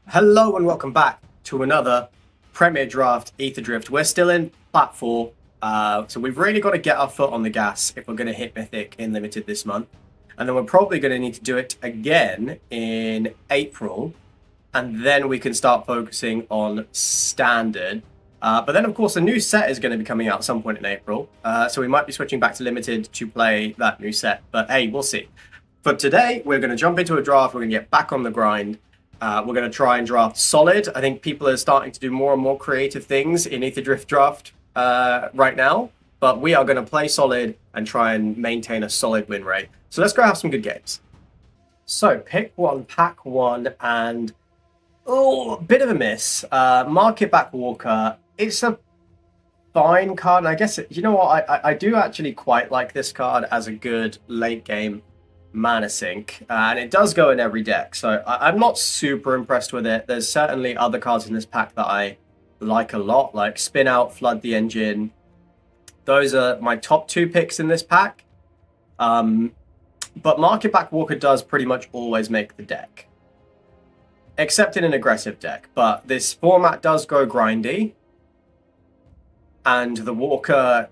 Hello and welcome back to another Premier Draft Aetherdrift. We're still in Plat 4, so we've really got to get our foot on the gas if we're going to hit Mythic in Limited this month. And then we're probably going to need to do it again in April, and then we can start focusing on Standard. But then, of course, a new set is going to be coming out at some point in April, so we might be switching back to Limited to play that new set. But hey, we'll see. For today, we're going to jump into a draft. We're going to get back on the grind. We're going to try and draft solid. I think people are starting to do more and more creative things in Aetherdrift draft right now, but we are going to play solid and try and maintain a solid win rate. So let's go have some good games. So pick one, pack one, and oh, bit of a miss. Market Back Walker. It's a fine card, and I guess you know what? I do actually quite like this card as a good late game mana sink, and it does go in every deck, so I'm not super impressed with it. There's certainly other cards in this pack that I like a lot, like Spin Out, Flood the Engine. Those are my top two picks in this pack. But Market Back Walker does pretty much always make the deck, except in an aggressive deck. But this format does go grindy, and the Walker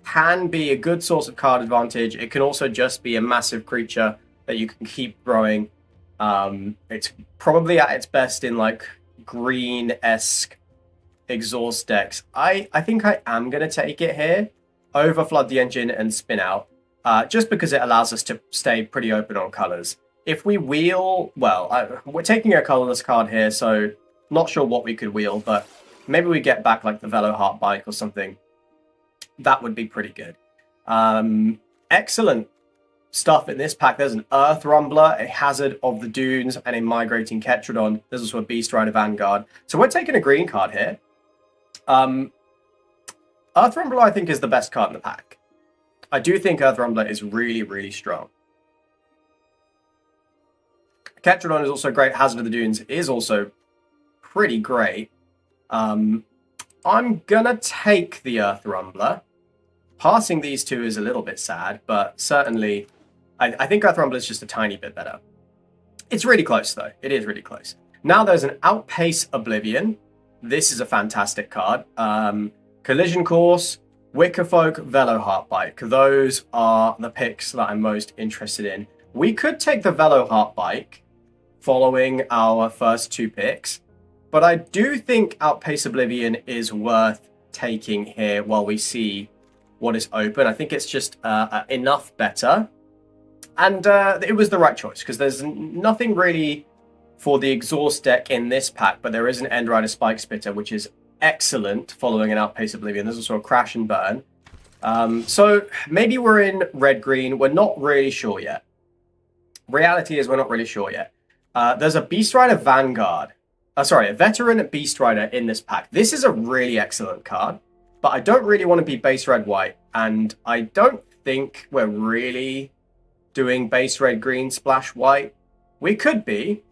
can be a good source of card advantage. It can also just be a massive creature that you can keep throwing. It's probably at its best in like green-esque exhaust decks. I think I am going to take it here over Flood the Engine and Spin Out, just because it allows us to stay pretty open on colors. If we wheel, well, we're taking a colorless card here, so not sure what we could wheel, but maybe we get back like the Velo Heart Bike or something. That would be pretty good. Excellent stuff in this pack. There's an Earth Rumbler, a Hazard of the Dunes, and a Migrating Ketrodon. There's also a Beast Rider Vanguard. So we're taking a green card here. Earth Rumbler, I think, is the best card in the pack. I do think Earth Rumbler is really, really strong. Ketrodon is also great. Hazard of the Dunes is also pretty great. I'm gonna take the Earth Rumbler. Passing these two is a little bit sad, but certainly I think Earth Rumbler is just a tiny bit better. It's really close, though. It is really close. Now there's an Outpace Oblivion. This is a fantastic card. Collision Course, Wickerfolk, Velo Heart Bike. Those are the picks that I'm most interested in. We could take the Velo Heart Bike following our first two picks, but I do think Outpace Oblivion is worth taking here while we see what is open. I think it's just enough better. And it was the right choice, because there's nothing really for the exhaust deck in this pack, but there is an End Rider Spike Spitter, which is excellent following an Outpace Oblivion. There's also a Crash and Burn. So maybe we're in red-green. We're not really sure yet. Reality is we're not really sure yet. There's a Beast Rider Vanguard. A Veteran Beast Rider in this pack. This is a really excellent card, but I don't really want to be base red-white, and I don't think we're really doing base red-green splash white. We could be.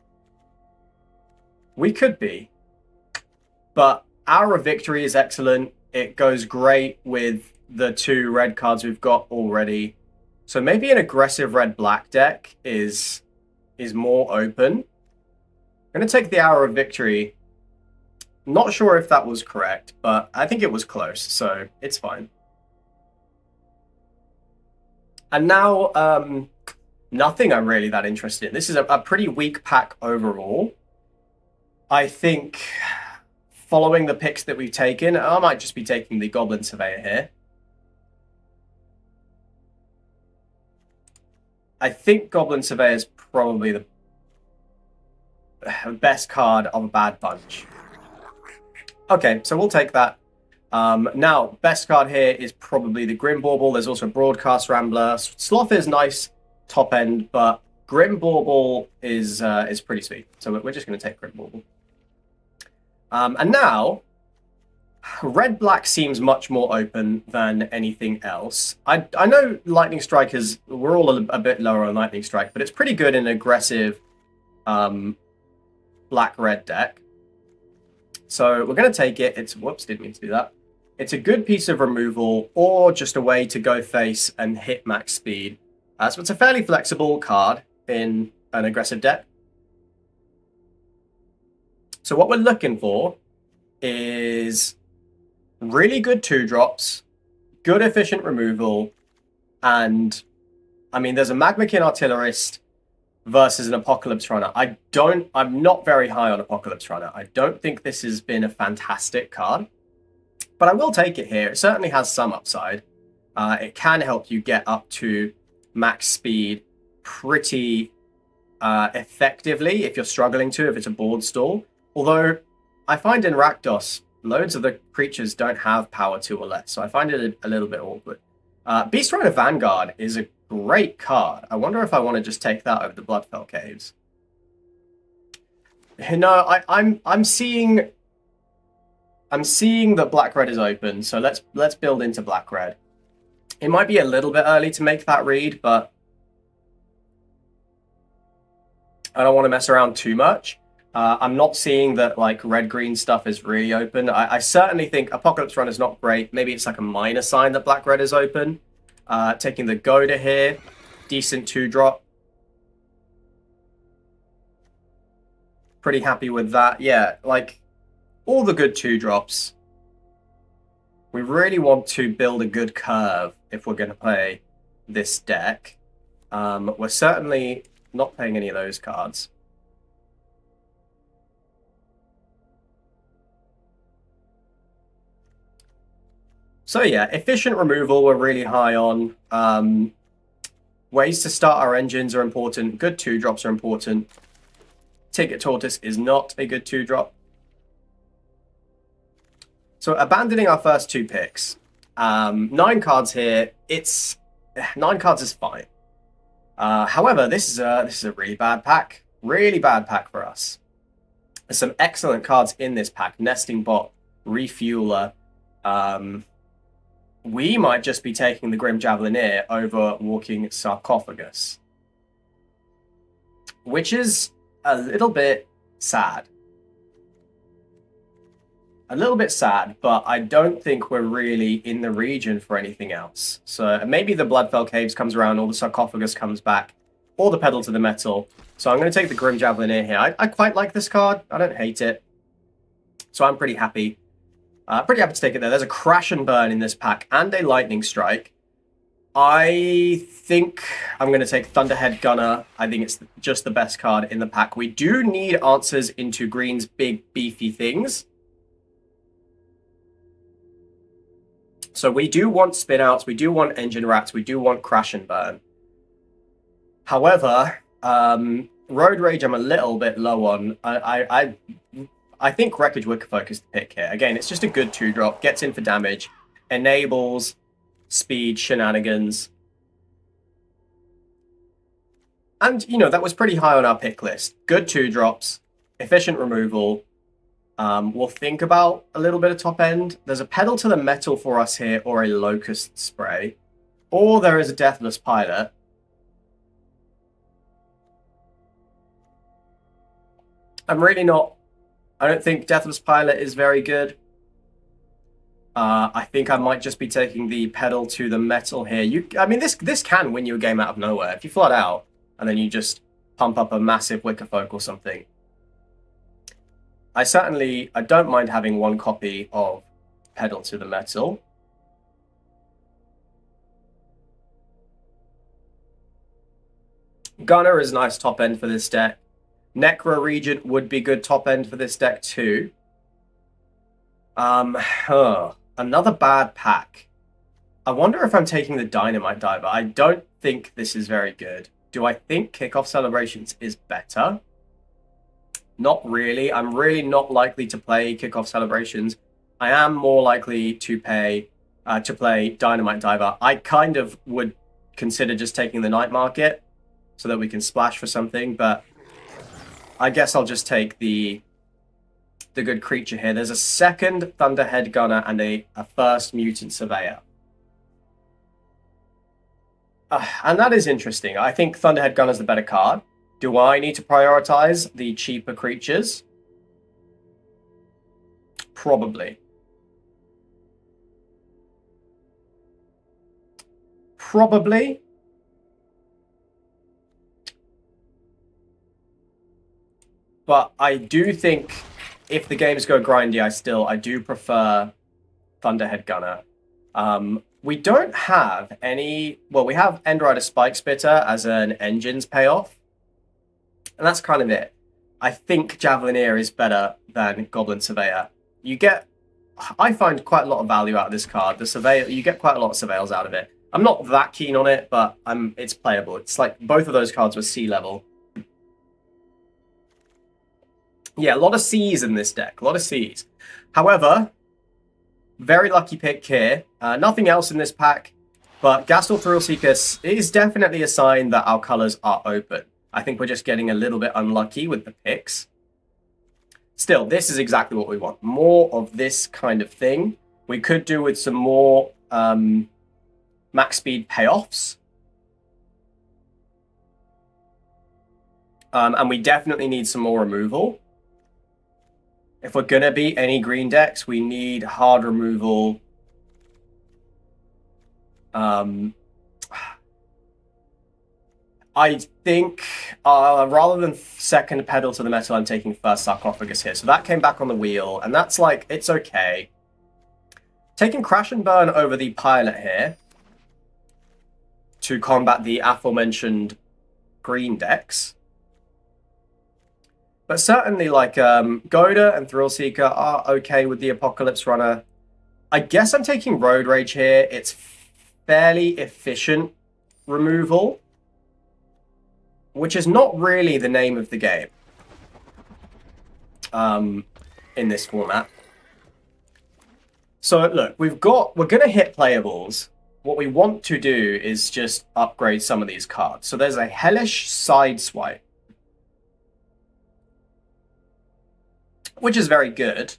But Hour of Victory is excellent. It goes great with the two red cards we've got already. So maybe an aggressive red-black deck is more open. I'm going to take the Hour of Victory. Not sure if that was correct, but I think it was close, so it's fine. And now, nothing I'm really that interested in. This is a pretty weak pack overall. I think following the picks that we've taken, I might just be taking the Goblin Surveyor here. I think Goblin Surveyor is probably the best card of a bad bunch. Okay, so we'll take that. Now, best card here is probably the Grim Bauble. There's also Broadcast Rambler. Sloth is nice top end, but Grim Bauble is pretty sweet. So we're just going to take Grim Bauble. And now, red-black seems much more open than anything else. I know Lightning Strike is... We're all a bit lower on Lightning Strike, but it's pretty good in an aggressive black-red deck. So we're going to take it. It's... Whoops, didn't mean to do that. It's a good piece of removal, or just a way to go face and hit max speed. So it's a fairly flexible card in an aggressive deck. So what we're looking for is really good 2-drops, good efficient removal, and I mean, there's a Magmakin Artillerist versus an Apocalypse Runner. I'm not very high on Apocalypse Runner. I don't think this has been a fantastic card, but I will take it here. It certainly has some upside. It can help you get up to max speed pretty effectively if you're struggling to, if it's a board stall. Although I find in Rakdos, loads of the creatures don't have power 2 or less, so I find it a little bit awkward. Beast Rider Vanguard is a great card. I wonder if I want to just take that over the Bloodfell Caves. No, I'm seeing that black-red is open, so let's build into black-red. It might be a little bit early to make that read, but I don't want to mess around too much. I'm not seeing that like red-green stuff is really open. I certainly think Apocalypse Run is not great. Maybe it's like a minor sign that black-red is open. Taking the Goda here, decent 2-drop. Pretty happy with that. Yeah, like all the good 2-drops. We really want to build a good curve if we're going to play this deck. We're certainly not playing any of those cards. So yeah, efficient removal we're really high on. Ways to start our engines are important. Good 2-drops are important. Ticket Tortoise is not a good 2-drop. So abandoning our first 2 picks. 9 cards here. 9 cards is fine. However, this is a really bad pack. Really bad pack for us. There's some excellent cards in this pack. Nesting Bot, Refueler. We might just be taking the Grim Javelineer over Walking Sarcophagus. Which is a little bit sad. A little bit sad, but I don't think we're really in the region for anything else. So maybe the Bloodfell Caves comes around, or the Sarcophagus comes back, or the Pedal to the Metal. So I'm going to take the Grim Javelineer here. I quite like this card. I don't hate it. So I'm pretty happy. Pretty happy to take it there. There's a Crash and Burn in this pack, and a Lightning Strike. I think I'm going to take Thunderhead Gunner. I think it's just the best card in the pack. We do need answers into Green's big, beefy things. So we do want spin-outs, we do want engine rats, we do want Crash and Burn. However, Road Rage I'm a little bit low on. I think Wreckage Wickerfolk is the pick here. Again, it's just a good 2-drop, gets in for damage, enables speed shenanigans. And, you know, that was pretty high on our pick list. Good 2-drops, efficient removal. We'll think about a little bit of top end. There's a Pedal to the Metal for us here, or a Locust Spray. Or there is a Deathless Pilot. I don't think Deathless Pilot is very good. I think I might just be taking the Pedal to the Metal here. I mean, this can win you a game out of nowhere. If you flood out, and then you just pump up a massive Wickerfolk or something. I don't mind having 1 copy of Pedal to the Metal. Gunner is nice top end for this deck. Necro Regent would be good top end for this deck too. Another bad pack. I wonder if I'm taking the Dynamite Diver. I don't think this is very good. Do I think Kickoff Celebrations is better? Not really. I'm really not likely to play Kickoff Celebrations. I am more likely to play Dynamite Diver. I kind of would consider just taking the Night Market so that we can splash for something, but I guess I'll just take the good creature here. There's a second Thunderhead Gunner and a first Mutant Surveyor. And that is interesting. I think Thunderhead Gunner is the better card. Do I need to prioritize the cheaper creatures? Probably. Probably. But I do think if the games go grindy, I do prefer Thunderhead Gunner. We don't have any... Well, we have End Rider Spike Spitter as an engines payoff. And that's kind of it. I think Javelineer is better than Goblin Surveyor. You get... I find quite a lot of value out of this card. The Surveyor, you get quite a lot of Surveils out of it. I'm not that keen on it, but it's playable. It's like both of those cards were C level. Yeah, a lot of C's in this deck. A lot of C's. However, very lucky pick here. Nothing else in this pack, but Gastor Thrillseeker is definitely a sign that our colors are open. I think we're just getting a little bit unlucky with the picks. Still, this is exactly what we want. More of this kind of thing. We could do with some more max speed payoffs. And we definitely need some more removal. If we're going to beat any green decks, we need hard removal. I think rather than second pedal to the metal, I'm taking first Sarcophagus here. So that came back on the wheel, and that's like, it's okay. Taking Crash and Burn over the pilot here to combat the aforementioned green decks. But certainly, like, Goda and Thrillseeker are okay with the Apocalypse Runner. I guess I'm taking Road Rage here. It's fairly efficient removal, which is not really the name of the game in this format. So, look, we're going to hit playables. What we want to do is just upgrade some of these cards. So there's a Hellish Sideswipe, which is very good.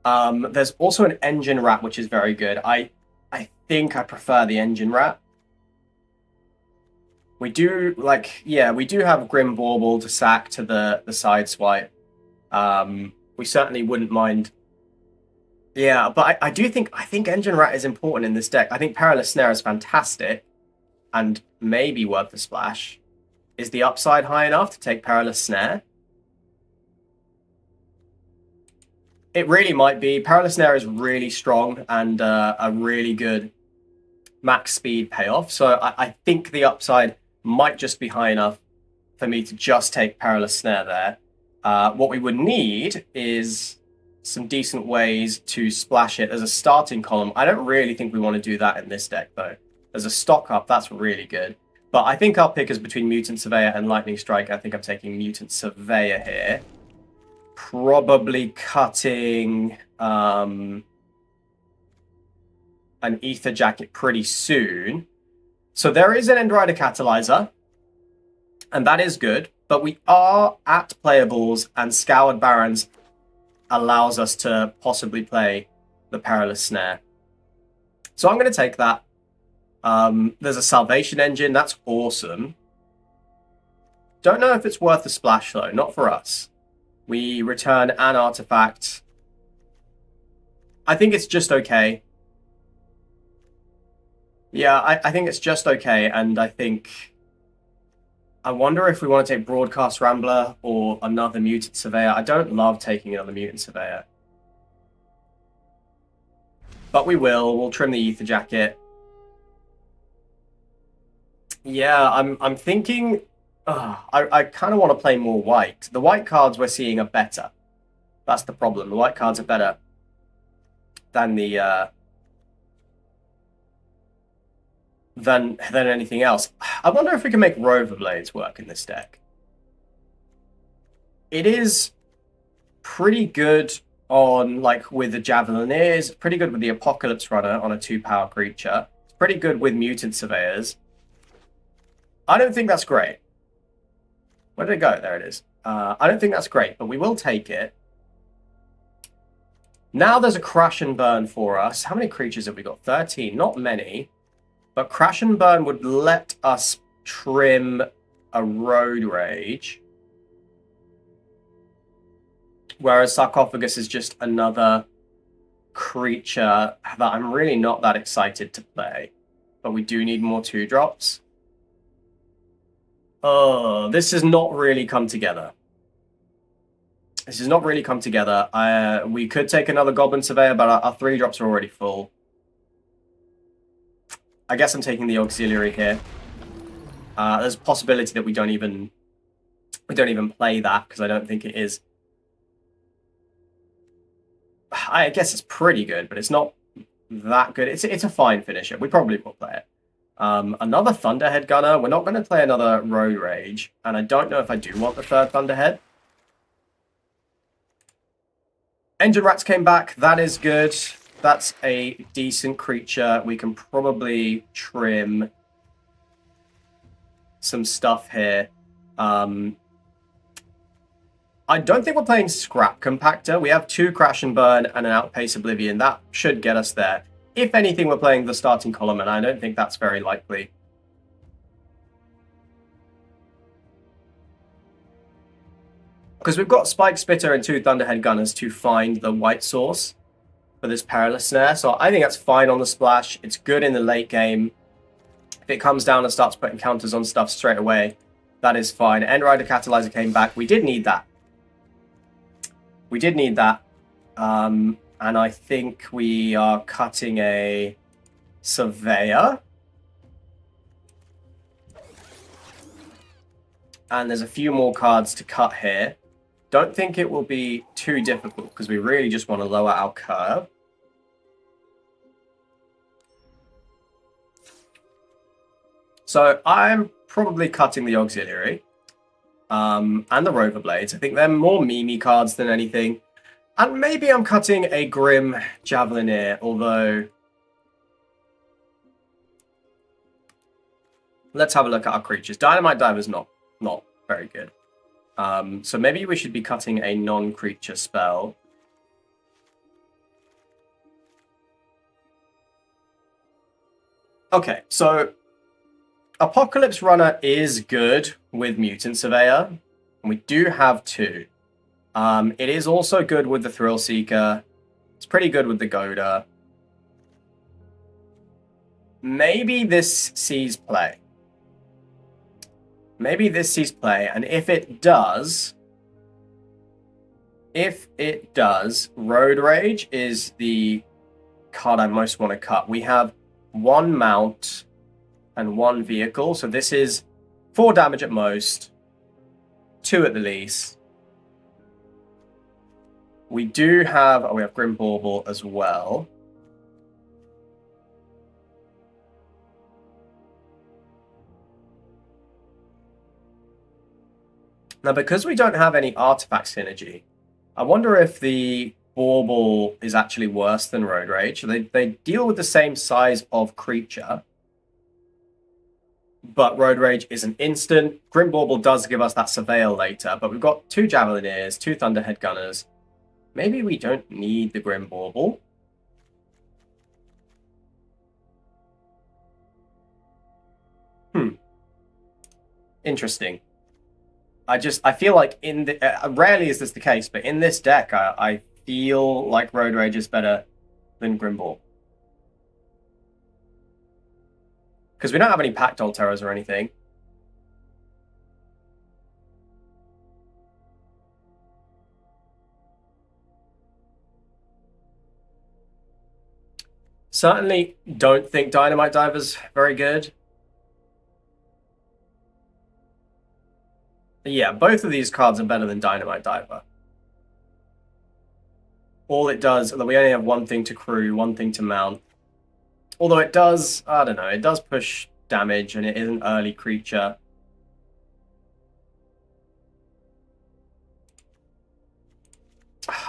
There's also an Engine Rat, which is very good. I think I prefer the Engine Rat. We do, like, yeah, we do have Grim Bauble to sack to the Sideswipe. We certainly wouldn't mind. Yeah, but I think Engine Rat is important in this deck. I think Perilous Snare is fantastic and maybe worth the splash. Is the upside high enough to take Perilous Snare? It really might be. Perilous Snare is really strong and a really good max speed payoff. So I think the upside might just be high enough for me to just take Perilous Snare there. What we would need is some decent ways to splash it as a starting column. I don't really think we want to do that in this deck, though. As a stock up, that's really good. But I think our pick is between Mutant Surveyor and Lightning Strike. I think I'm taking Mutant Surveyor here. Probably cutting an Ether Jacket pretty soon. So there is an End Rider Catalyzer, and that is good. But we are at playables, and Scoured Barrens allows us to possibly play the Perilous Snare. So I'm going to take that. There's a Salvation Engine. That's awesome. Don't know if it's worth the splash, though. Not for us. We return an artifact. I think it's just okay. Yeah, I think it's just okay, and I wonder if we want to take Broadcast Rambler or another Mutant Surveyor. I don't love taking another Mutant Surveyor. But we will. We'll trim the Ether Jacket. Yeah, I'm thinking... I kind of want to play more white. The white cards we're seeing are better. That's the problem. The white cards are better than the... than anything else. I wonder if we can make Rover Blades work in this deck. It is pretty good on, like, with the Javelineers, pretty good with the Apocalypse Runner on a 2-power creature. It's pretty good with Mutant Surveyors. I don't think that's great. Where did it go? There it is. I don't think that's great, but we will take it. Now there's a Crash and Burn for us. How many creatures have we got? 13. Not many. But Crash and Burn would let us trim a Road Rage. Whereas Sarcophagus is just another creature that I'm really not that excited to play. But we do need more 2-drops. Oh, this has not really come together. This has not really come together. We could take another Goblin Surveyor, but our 3-drops are already full. I guess I'm taking the Auxiliary here. There's a possibility that we don't even play that, because I don't think it is. I guess it's pretty good, but it's not that good. It's a fine finisher. We probably will play it. Another Thunderhead Gunner. We're not going to play another Road Rage, and I don't know if I do want the third Thunderhead. Engine Rats came back. That is good. That's a decent creature. We can probably trim some stuff here. I don't think we're playing Scrap Compactor. We have 2 Crash and Burn and an Outpace Oblivion. That should get us there. If anything, we're playing the starting column, and I don't think that's very likely. Because we've got Spike Spitter and 2 Thunderhead Gunners to find the white source for this Perilous Snare. So I think that's fine on the splash. It's good in the late game. If it comes down and starts putting counters on stuff straight away, that is fine. End Rider Catalyzer came back. We did need that. We did need that. And I think we are cutting a Surveyor. And there's a few more cards to cut here. Don't think it will be too difficult, because we really just want to lower our curve. So I'm probably cutting the Auxiliary and the Rover Blades. I think they're more meme cards than anything. And maybe I'm cutting a Grim Javelineer, although... Let's have a look at our creatures. Dynamite Diver's not very good. So maybe we should be cutting a non-creature spell. Okay, so Apocalypse Runner is good with Mutant Surveyor, and we do have 2. It is also good with the Thrill Seeker. It's pretty good with the Goda. Maybe this sees play. Maybe this sees play, and if it does, Road Rage is the card I most want to cut. We have 1 mount and 1 vehicle, so this is 4 damage at most, 2 at the least. We do have, we have Grim Bauble as well. Now, because we don't have any artifact synergy, I wonder if the Bauble is actually worse than Road Rage. They deal with the same size of creature, but Road Rage is an instant. Grim Bauble does give us that Surveil later, but we've got 2 Javelineers, 2 Thunderhead Gunners. Maybe we don't need the Grim Bauble. Interesting. I feel like in the rarely is this the case, but in this deck, I feel like Road Rage is better than Grimball. Because we don't have any Pact Alteras or anything. Certainly don't think Dynamite Diver's very good. Yeah, both of these cards are better than Dynamite Diver. All it does, we only have 1 thing to crew, 1 thing to mount. Although it does, I don't know, it does push damage and it is an early creature.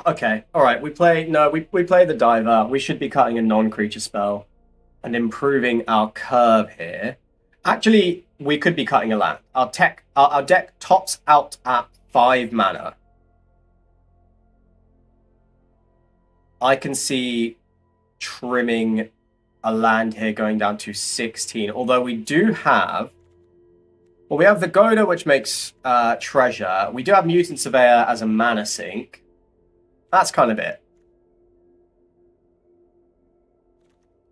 Okay, alright, we play the Diver. We should be cutting a non-creature spell and improving our curve here. Actually, we could be cutting a land. Our deck tops out at 5 mana. I can see trimming a land here going down to 16. Although we do have... Well, we have the Goda, which makes treasure. We do have Mutant Surveyor as a mana sink. That's kind of it.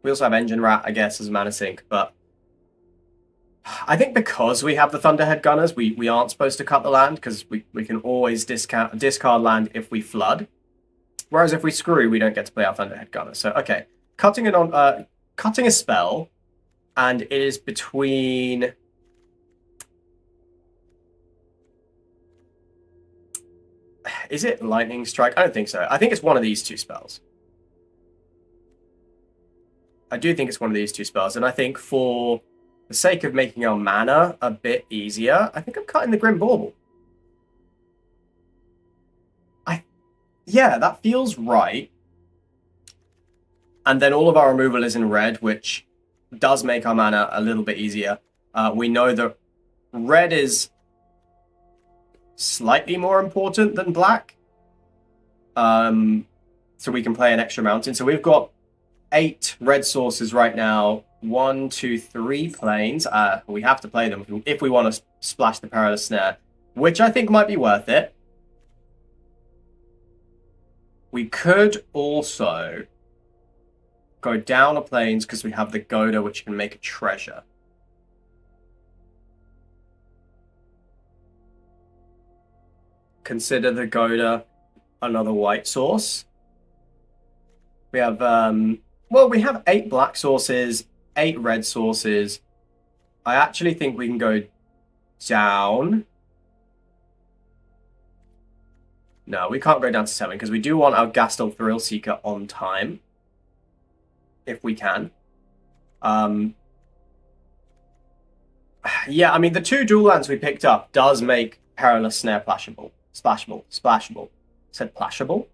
We also have Engine Rat, I guess, as a mana sink, but... I think because we have the Thunderhead Gunners, we aren't supposed to cut the land, because we can always discard land if we flood. Whereas if we screw, we don't get to play our Thunderhead Gunner. So, okay. Cutting a spell, and it is between... Is it Lightning Strike? I don't think so. I think it's one of these two spells. I do think it's one of these two spells, and I think for the sake of making our mana a bit easier, I think I'm cutting the Grim Bauble. Yeah, that feels right. And then all of our removal is in red, which does make our mana a little bit easier. We know that red is slightly more important than black. So we can play an extra mountain. So we've got 8 red sources right now. 1, 2, 3 planes. We have to play them if we want to splash the Perilous Snare, which I think might be worth it. We could also go down a plains because we have the Goda, which can make a treasure. Consider the Goda another white source. We have, well, we have 8 black sources, 8 red sources. I actually think we can go down. No, we can't go down to 7 because we do want our Gastel Thrill Seeker on time. If we can. Yeah, I mean, the 2 dual lands we picked up does make Perilous Snare splashable. Splashable. Said plashable?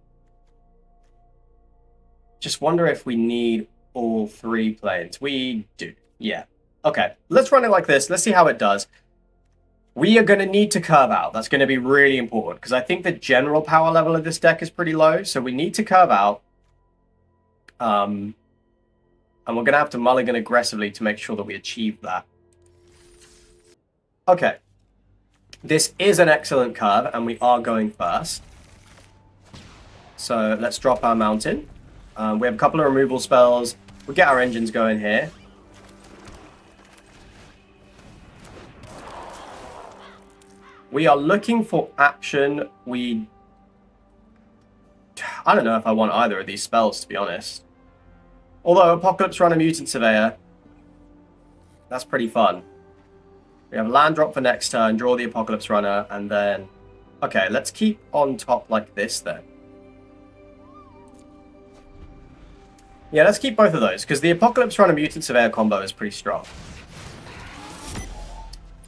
Just wonder if we need all 3 planes. We do. Yeah. Okay, let's run it like this. Let's see how it does. We are going to need to curve out. That's going to be really important, because I think the general power level of this deck is pretty low, so we need to curve out. And we're going to have to mulligan aggressively to make sure that we achieve that. Okay. This is an excellent curve, and we are going first. So let's drop our mountain. We have a couple of removal spells. We get our engines going here. We are looking for action. I don't know if I want either of these spells, to be honest. Although Apocalypse Runner, Mutant Surveyor, that's pretty fun. We have land drop for next turn, draw the Apocalypse Runner, and then... Okay, let's keep on top like this then. Yeah, let's keep both of those, because the Apocalypse Runner Mutant Surveyor combo is pretty strong.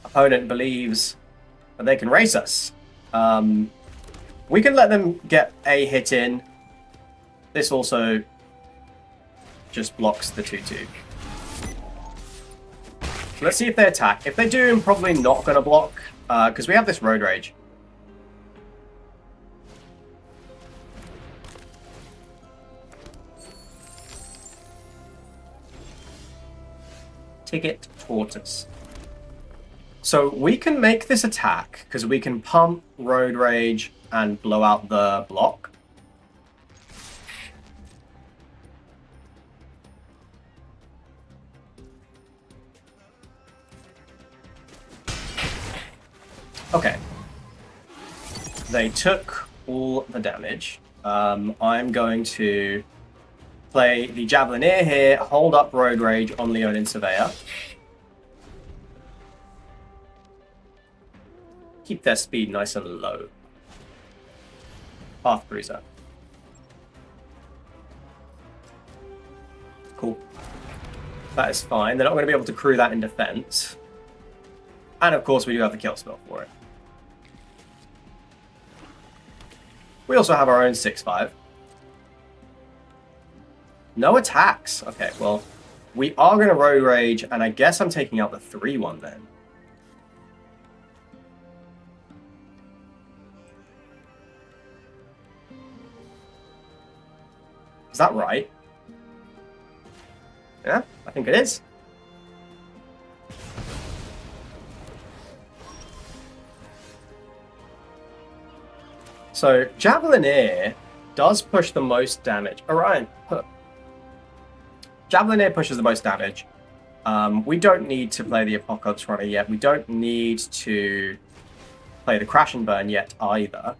Opponent believes that they can race us. We can let them get a hit in. This also just blocks the 2-2. Let's see if they attack. If they do, I'm probably not going to block, because we have this Road Rage. Ticket Tortoise. So we can make this attack, because we can pump, Road Rage, and blow out the block. Okay. They took all the damage. I'm going to play the Javelineer here, hold up Road Rage on Leonin Surveyor. Keep their speed nice and low. Path Bruiser. Cool. That is fine. They're not going to be able to crew that in defense. And of course we do have the kill spell for it. We also have our own 6/5. No attacks. Okay, well, we are going to Road Rage, and I guess I'm taking out the 3-1 then. Is that right? Yeah, I think it is. So, Javelineer does push the most damage. Orion, Javelineer pushes the most damage. We don't need to play the Apocalypse Runner yet. We don't need to play the Crash and Burn yet either.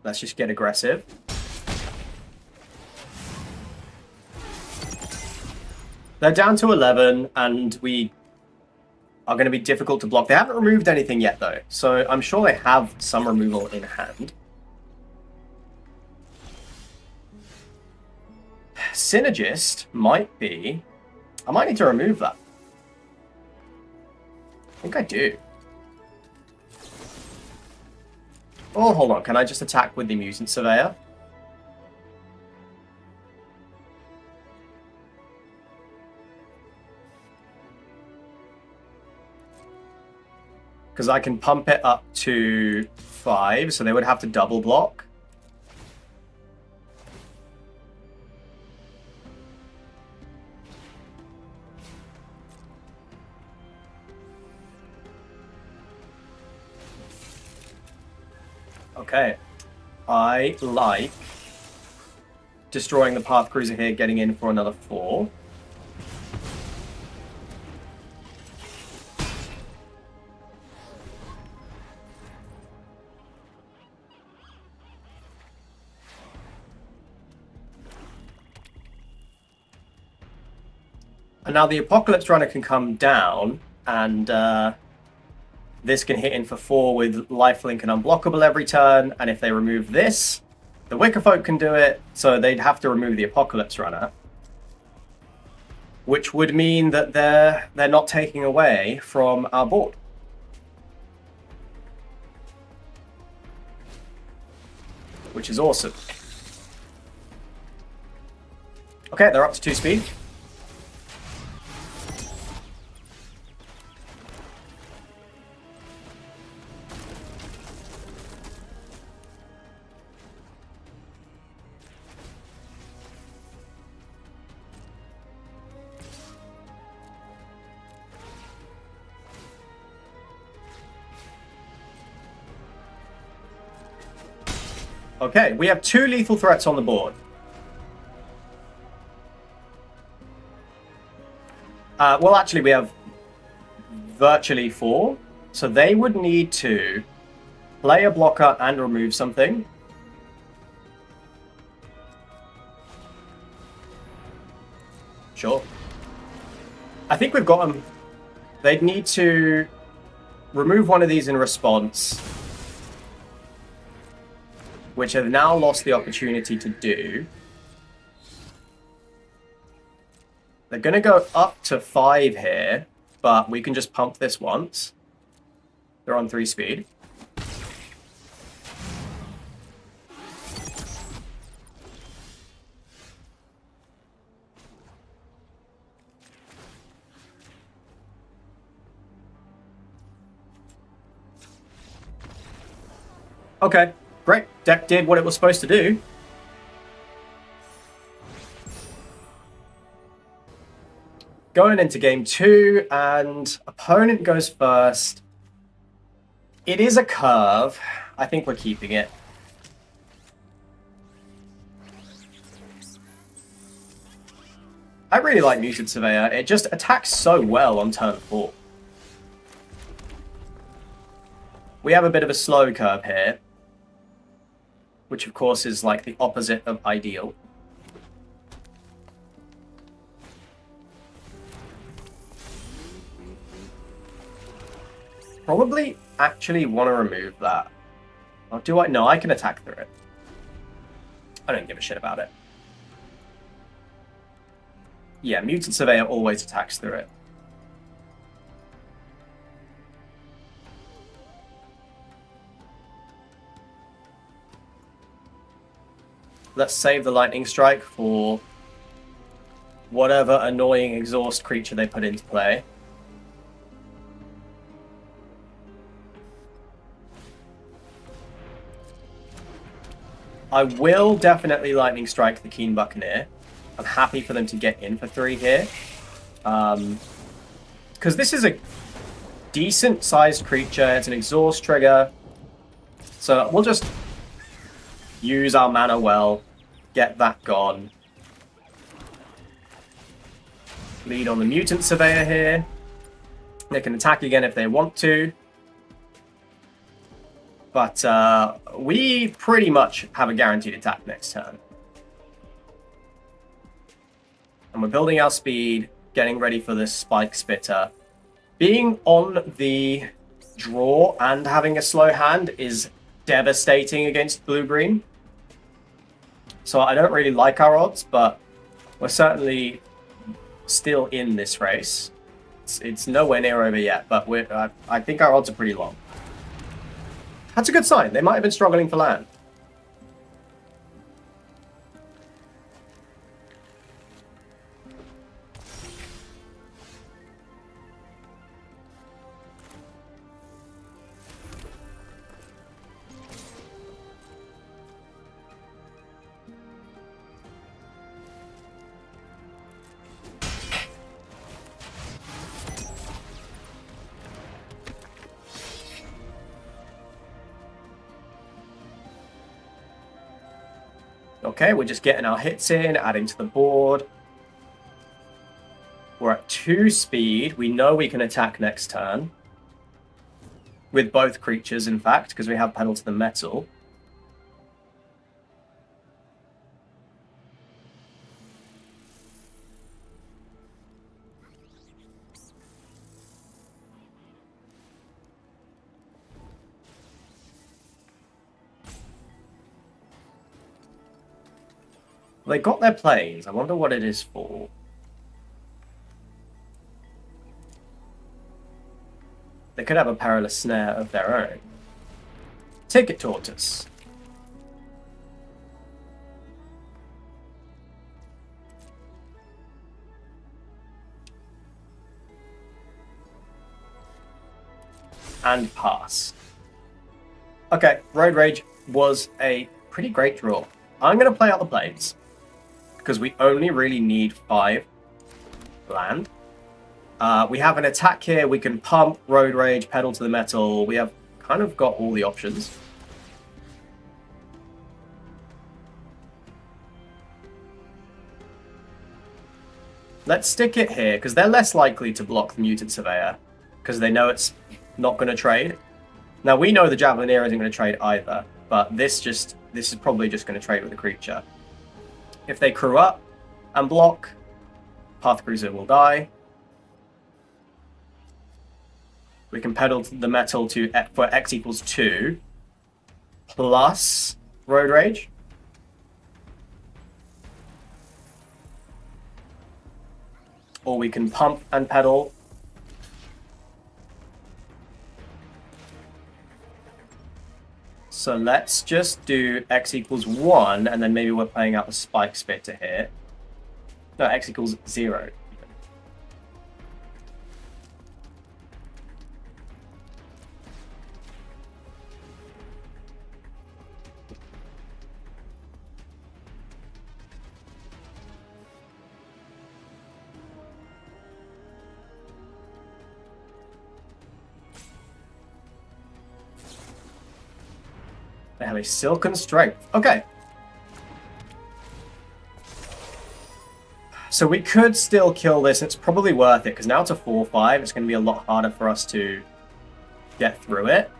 Let's just get aggressive. They're down to 11, and we are going to be difficult to block. They haven't removed anything yet, though, so I'm sure they have some removal in hand. Synergist might be... I might need to remove that. I think I do. Oh, hold on. Can I just attack with the Mutant Surveyor? Because I can pump it up to 5, so they would have to double block. Okay. I like destroying the Path Cruiser here, getting in for another 4. And now the Apocalypse Runner can come down, and this can hit in for 4 with lifelink and unblockable every turn, and if they remove this, the Wicker Folk can do it, so they'd have to remove the Apocalypse Runner. Which would mean that they're not taking away from our board. Which is awesome. Okay, they're up to 2 speed. Okay, we have 2 lethal threats on the board. Well, actually, we have virtually 4. So they would need to play a blocker and remove something. Sure. I think we've got them. They'd need to remove one of these in response, which have now lost the opportunity to do. They're going to go up to 5 here, but we can just pump this once. They're on 3 speed. Okay, great. Deck did what it was supposed to do. Going into game 2, and opponent goes first. It is a curve. I think we're keeping it. I really like Mutant Surveyor. It just attacks so well on turn 4. We have a bit of a slow curve here, which of course is like the opposite of ideal. Probably actually want to remove that. Or do I? No, I can attack through it. I don't give a shit about it. Yeah, Mutant Surveyor always attacks through it. Let's save the Lightning Strike for whatever annoying exhaust creature they put into play. I will definitely Lightning Strike the Keen Buccaneer. I'm happy for them to get in for 3 here. Because this is a decent-sized creature. It's an exhaust trigger. So we'll just use our mana well, get that gone. Lead on the Mutant Surveyor here. They can attack again if they want to. But we pretty much have a guaranteed attack next turn. And we're building our speed, getting ready for this Spike Spitter. Being on the draw and having a slow hand is devastating against blue-green. So I don't really like our odds, but we're certainly still in this race. It's nowhere near over yet, but I think our odds are pretty long. That's a good sign. They might have been struggling for land. Okay, we're just getting our hits in, adding to the board. We're at 2 speed. We know we can attack next turn. With both creatures, in fact, because we have Pedal to the Metal. They got their planes. I wonder what it is for. They could have a Perilous Snare of their own. Ticket Tortoise. And pass. Okay, Road Rage was a pretty great draw. I'm going to play out the planes, because we only really need 5 land. We have an attack here. We can pump, Road Rage, Pedal to the Metal. We have kind of got all the options. Let's stick it here, because they're less likely to block the Mutant Surveyor, because they know it's not going to trade. Now, we know the Javelineer isn't going to trade either, but this is probably just going to trade with the creature. If they crew up and block, Path Cruiser will die. We can Pedal the Metal for X equals 2, plus Road Rage. Or we can pump and pedal. So let's just do X equals 1, and then maybe we're playing out the Spike Spitter here. No, X equals 0. They have a Silken Strength. Okay. So we could still kill this. It's probably worth it, because now it's a 4-5. It's going to be a lot harder for us to get through it.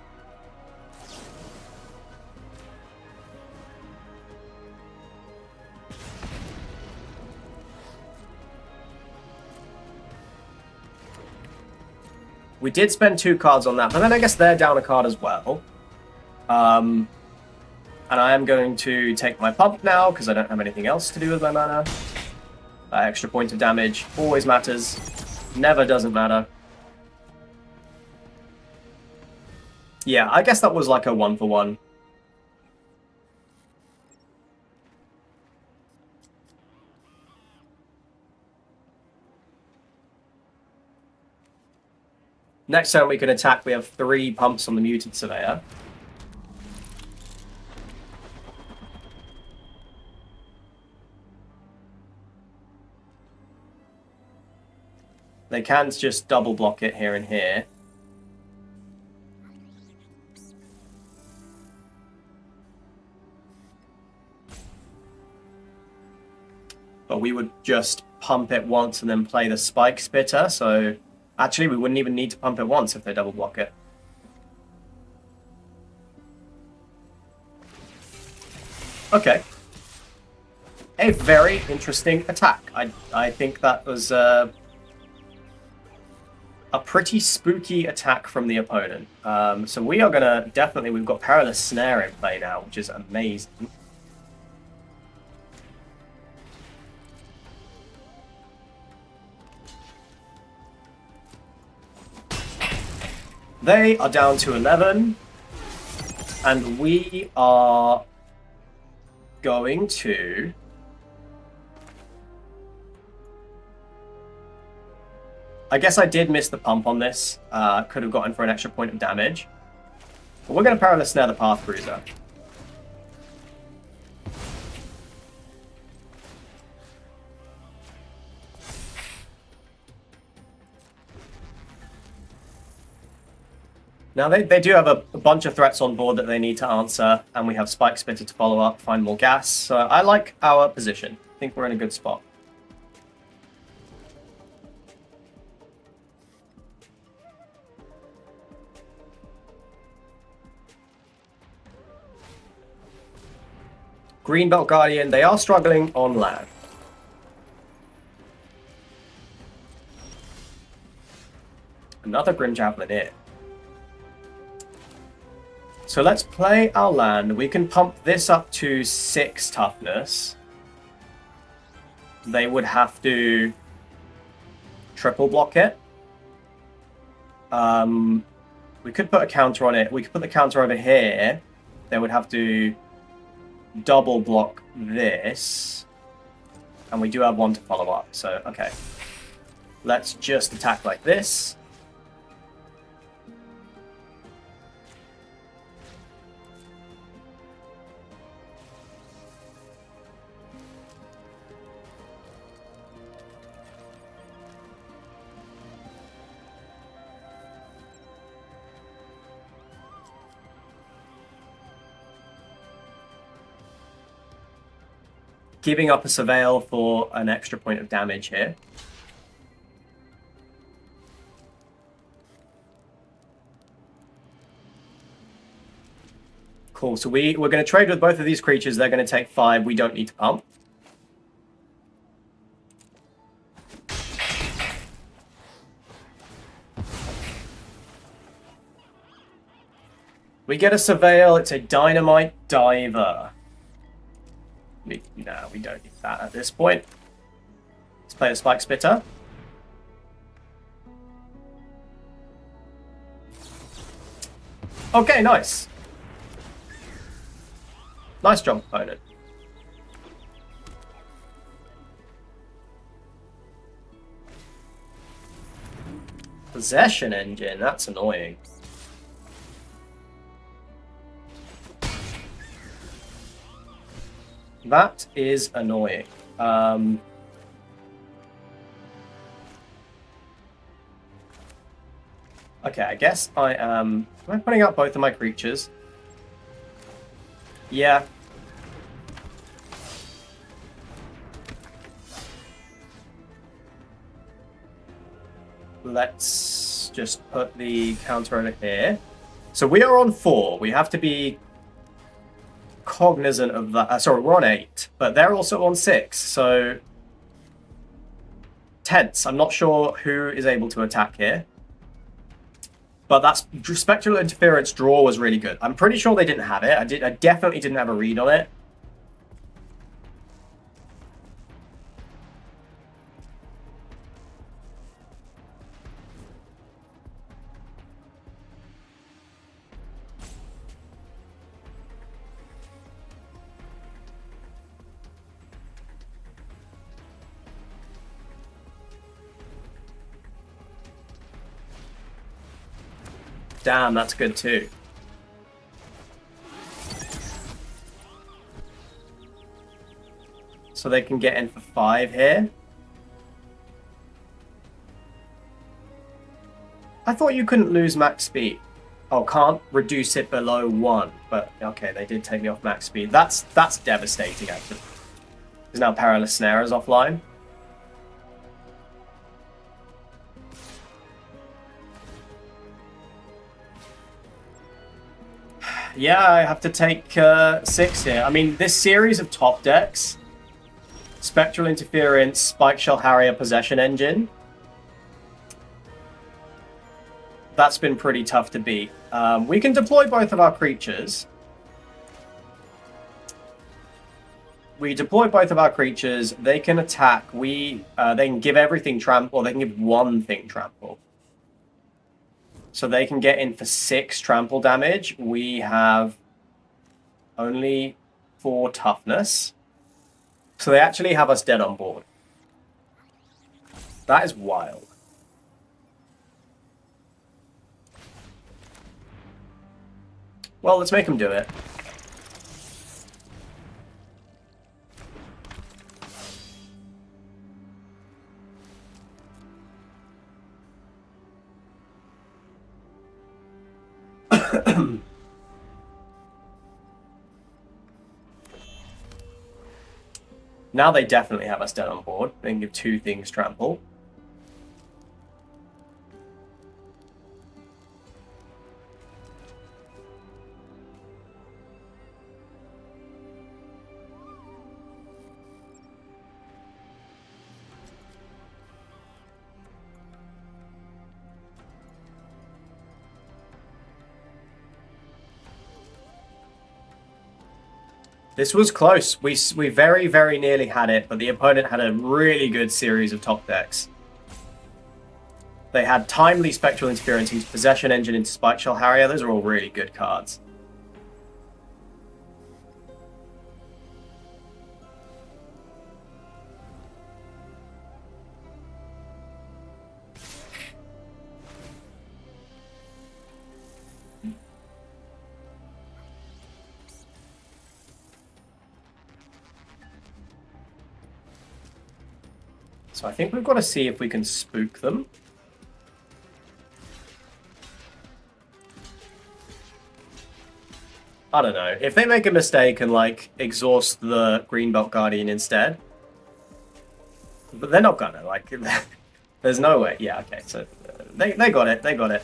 We did spend 2 cards on that, but then I guess they're down a card as well. And I am going to take my pump now, because I don't have anything else to do with my mana. Extra point of damage always matters. Never doesn't matter. Yeah, I guess that was like a 1-for-1. Next turn we can attack. We have 3 pumps on the Mutant Surveyor. They can just double block it here and here. we would just pump it once and then play the Spike Spitter, so actually we wouldn't even need to pump it once if they double block it. Okay. A very interesting attack. I think that was a pretty spooky attack from the opponent. So we are going to definitely... We've got Perilous Snare in play now, which is amazing. They are down to 11. And we are going to... I guess I did miss the pump on this. Could have gotten for an extra point of damage. But we're going to Perilous Snare the Path Bruiser. Now, they do have a bunch of threats on board that they need to answer, and we have Spike Spitter to follow up, find more gas. So I like our position. I think we're in a good spot. Greenbelt Guardian, they are struggling on land. Another Grim Javelin here. So let's play our land. We can pump this up to 6 toughness. They would have to triple block it. We could put a counter on it. We could put the counter over here. They would have to double block this. And we do have one to follow up. So, okay. Let's just attack like this. Giving up a Surveil for an extra point of damage here. Cool, so we're going to trade with both of these creatures. They're going to take 5. We don't need to pump. We get a Surveil. It's a Dynamite Diver. No, we don't need that at this point. Let's play the Spike Spitter. Okay, nice. Nice job, opponent. Possession Engine, that's annoying. That is annoying. Okay, I guess I am... Am I putting out both of my creatures? Yeah. Let's just put the counter over here. So we are on 4. We have to be cognizant of that. Sorry, we're on 8, but they're also on 6. So tense. I'm not sure who is able to attack here. But that Spectral Interference draw was really good. I'm pretty sure they didn't have it. I definitely didn't have a read on it. Damn, that's good too. So they can get in for 5 here. I thought you couldn't lose max speed. Oh, can't reduce it below 1. But okay, they did take me off max speed. That's devastating, actually. Because now Perilous Snare is offline. Yeah, I have to take 6 here. I mean, this series of top decks, Spectral Interference, Spike Shell Harrier, Possession Engine, that's been pretty tough to beat. We can deploy both of our creatures. We deploy both of our creatures. They can attack. They can give everything trample. Or they can give one thing trample. So they can get in for 6 trample damage. We have only 4 toughness. So they actually have us dead on board. That is wild. Well, let's make them do it. Now they definitely have us dead on board. They can give 2 things trample. This was close. We very, very nearly had it, but the opponent had a really good series of top decks. They had Timely Spectral Interference into Possession Engine into Spike Shell Harrier. Those are all really good cards. So I think we've got to see if we can spook them. I don't know. If they make a mistake and, like, exhaust the Greenbelt Guardian instead. But they're not gonna, like, there's no way. Yeah, okay, so they got it. They got it.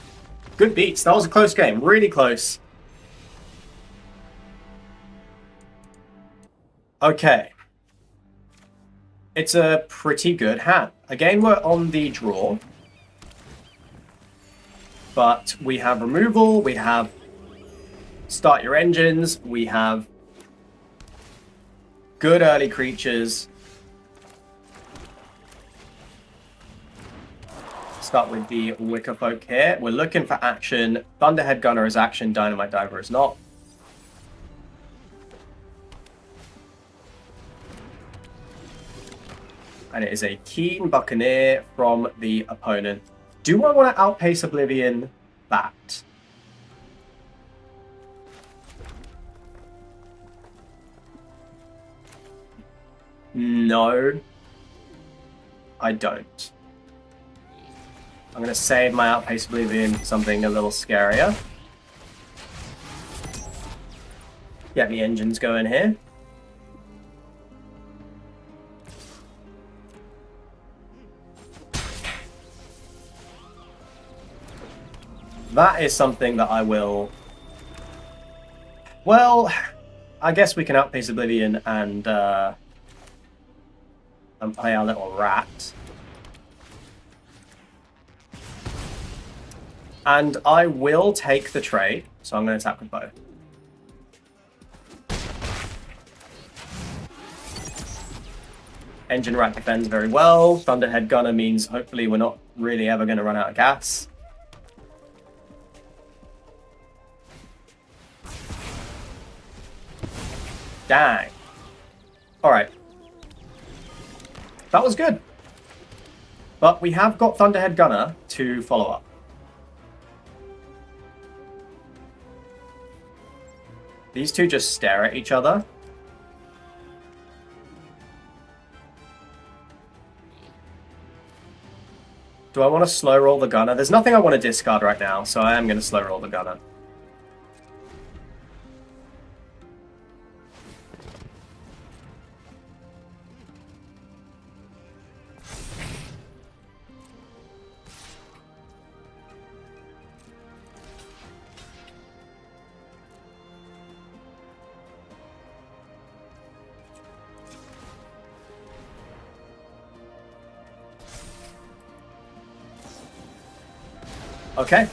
Good beats. That was a close game. Really close. Okay. It's a pretty good hand. Again, we're on the draw. But we have removal, we have start your engines, we have good early creatures. Start with the Wicker Folk here. We're looking for action. Thunderhead Gunner is action, Dynamite Diver is not. And it is a Keen Buccaneer from the opponent. Do I want to outpace Oblivion that? No, I don't. I'm going to save my Outpace Oblivion for something a little scarier. Get the engines going here. That is something that I will... Well, I guess we can Outpace Oblivion and play our little rat. And I will take the trade, so I'm going to attack with both. Engine Rat defends very well. Thunderhead Gunner means hopefully we're not really ever going to run out of gas. Dang. Alright. That was good. But we have got Thunderhead Gunner to follow up. These two just stare at each other. Do I want to slow roll the Gunner? There's nothing I want to discard right now, so I am going to slow roll the Gunner. Okay.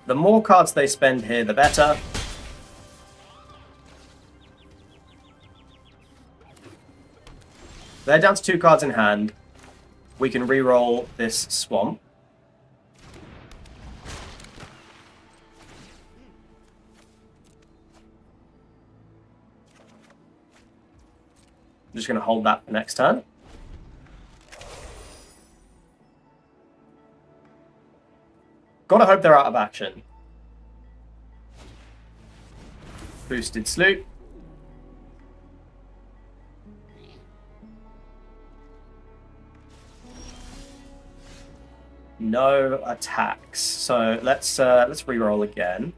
The more cards they spend here, the better. They're down to 2 cards in hand. We can re-roll this swamp. I'm just going to hold that for next turn. Gotta hope they're out of action. Boosted Sloop. No attacks. So let's re-roll again.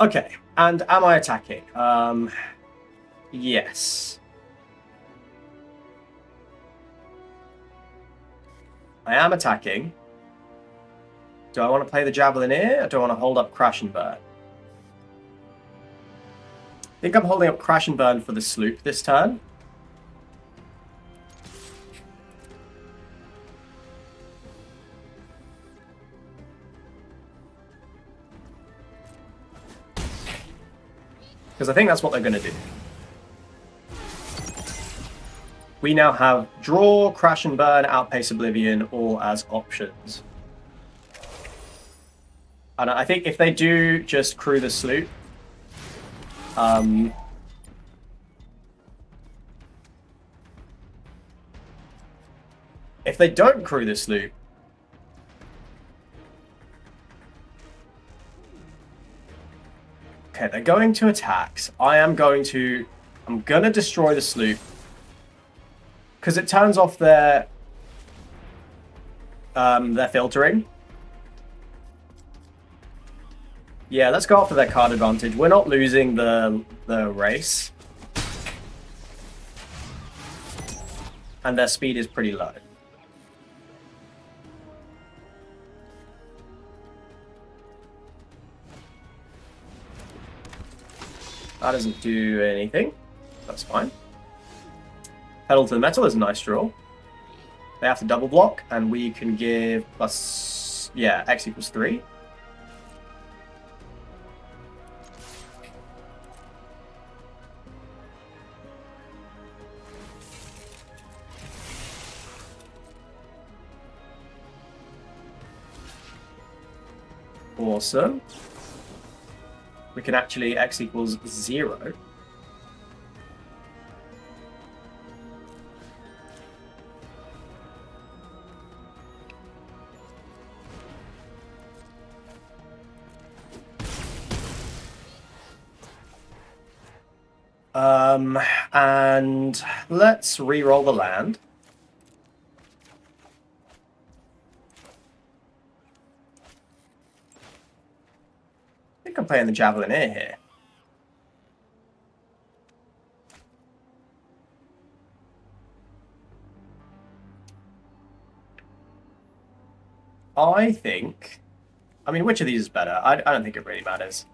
Okay, and am I attacking? Yes. I am attacking. Do I want to play the Javelineer, or do I want to hold up Crash and Burn? I think I'm holding up Crash and Burn for the Sloop this turn. Because I think that's what they're going to do. We now have Draw, Crash and Burn, Outpace Oblivion, all as options. And I think if they do just crew the Sloop, if they don't crew the Sloop, okay, they're going to attacks. I'm going to destroy the Sloop. Because it turns off their filtering. Yeah, let's go after their card advantage. We're not losing the race. And their speed is pretty low. That doesn't do anything. That's fine. Pedal to the Metal is a nice draw. They have to double block, and we can give plus... yeah, X equals 3. Awesome. We can actually X equals 0. And let's re-roll the land. I think I'm playing the Javelineer here. I think... I mean, which of these is better? I don't think it really matters.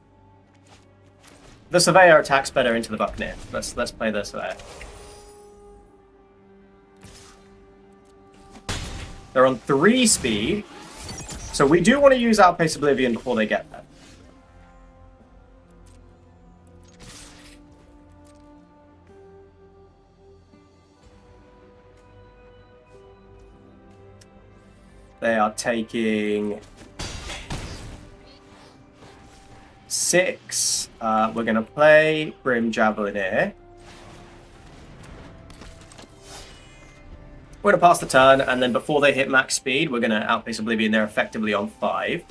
The Surveyor attacks better into the Buccaneer. Let's play the Surveyor. They're on 3 speed, so we do want to use Outpace Oblivion before they get there. They are taking 6. We're going to play Brim Javelineer. We're going to pass the turn, and then before they hit max speed, we're going to Outpace Oblivion. They're effectively on 5.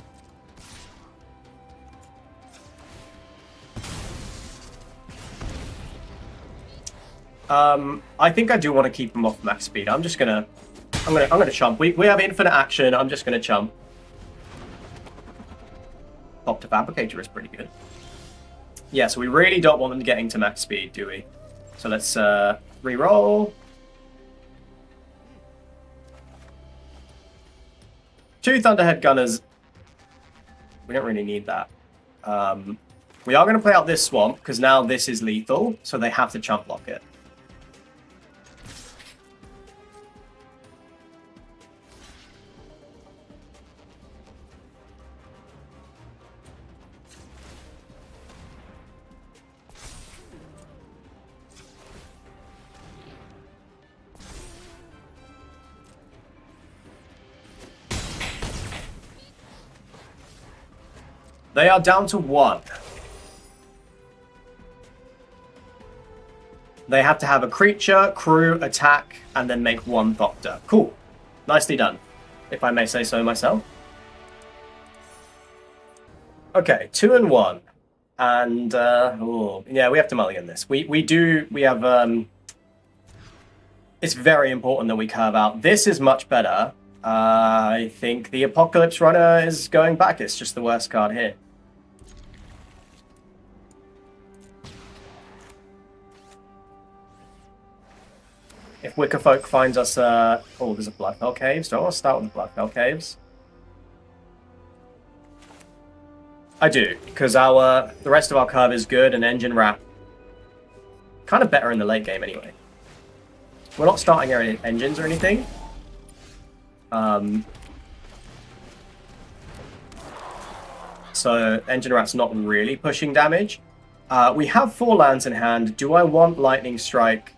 I think I do want to keep them off max speed. I'm gonna chump. We have infinite action. I'm just gonna chump. Pop to Fabricator is pretty good. Yeah, so we really don't want them getting to max speed, do we? So let's re-roll. 2 Thunderhead Gunners. We don't really need that. We are going to play out this swamp, because now this is lethal, so they have to chump block it. They are down to 1. They have to have a creature, crew, attack, and then make 1 Thopter. Cool. Nicely done, if I may say so myself. Okay, 2 and 1. And, yeah, we have to mulligan this. We have, it's very important that we curve out. This is much better. I think the Apocalypse Runner is going back. It's just the worst card here. If Wickerfolk finds us, oh, there's a Bloodfell Caves. Do I want to start with the Bloodfell Caves? I do, because the rest of our curve is good, and Engine Rat kind of better in the late game anyway. We're not starting any engines or anything. So Engine Rat's not really pushing damage. We have 4 lands in hand. Do I want Lightning Strike?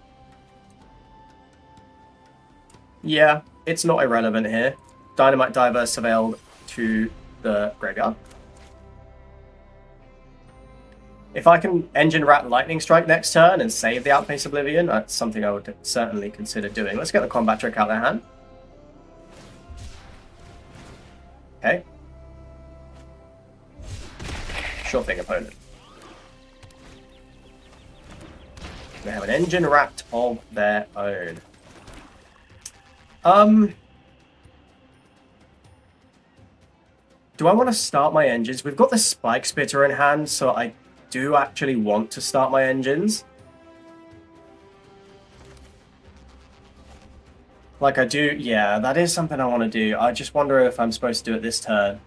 Yeah, it's not irrelevant here. Dynamite Diver surveilled to the graveyard. If I can Engine Rat Lightning Strike next turn and save the Outpace Oblivion, that's something I would certainly consider doing. Let's get the Combat Trick out of their hand. Okay. Sure thing, opponent. They have an Engine Rat of their own. Do I want to start my engines? We've got the Spike Spitter in hand, so I do actually want to start my engines. Like I do, yeah, that is something I want to do. I just wonder if I'm supposed to do it this turn.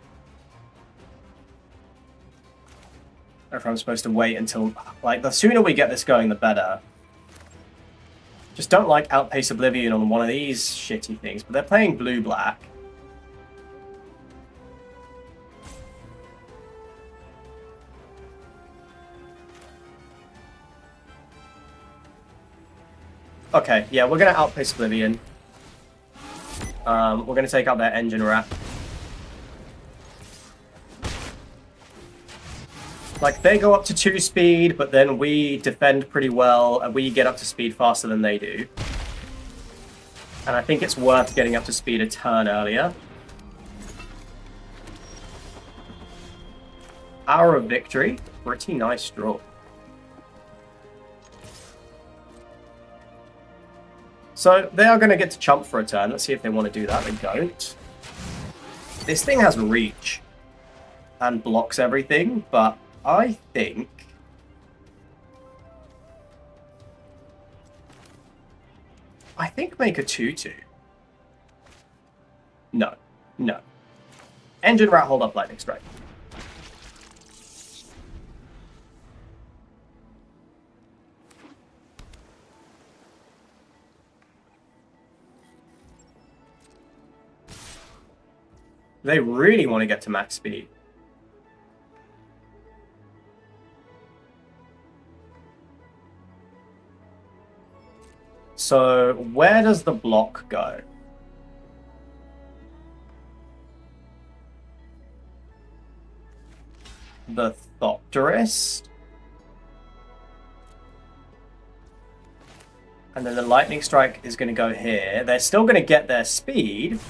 Or if I'm supposed to wait until, like, the sooner we get this going, the better. Just don't like Outpace Oblivion on one of these shitty things, but they're playing blue-black. Okay, yeah, we're going to Outpace Oblivion. We're going to take out their Engine Rat. Like, they go up to 2 speed, but then we defend pretty well, and we get up to speed faster than they do. And I think it's worth getting up to speed a turn earlier. Hour of Victory. Pretty nice draw. So, they are going to get to chump for a turn. Let's see if they want to do that. They don't. This thing has reach and blocks everything, but I think make a 2/2. No. No. Engine Rat, hold up Lightning Strike. They really want to get to max speed. So, where does the block go? The Thopterist. And then the Lightning Strike is going to go here. They're still going to get their speed.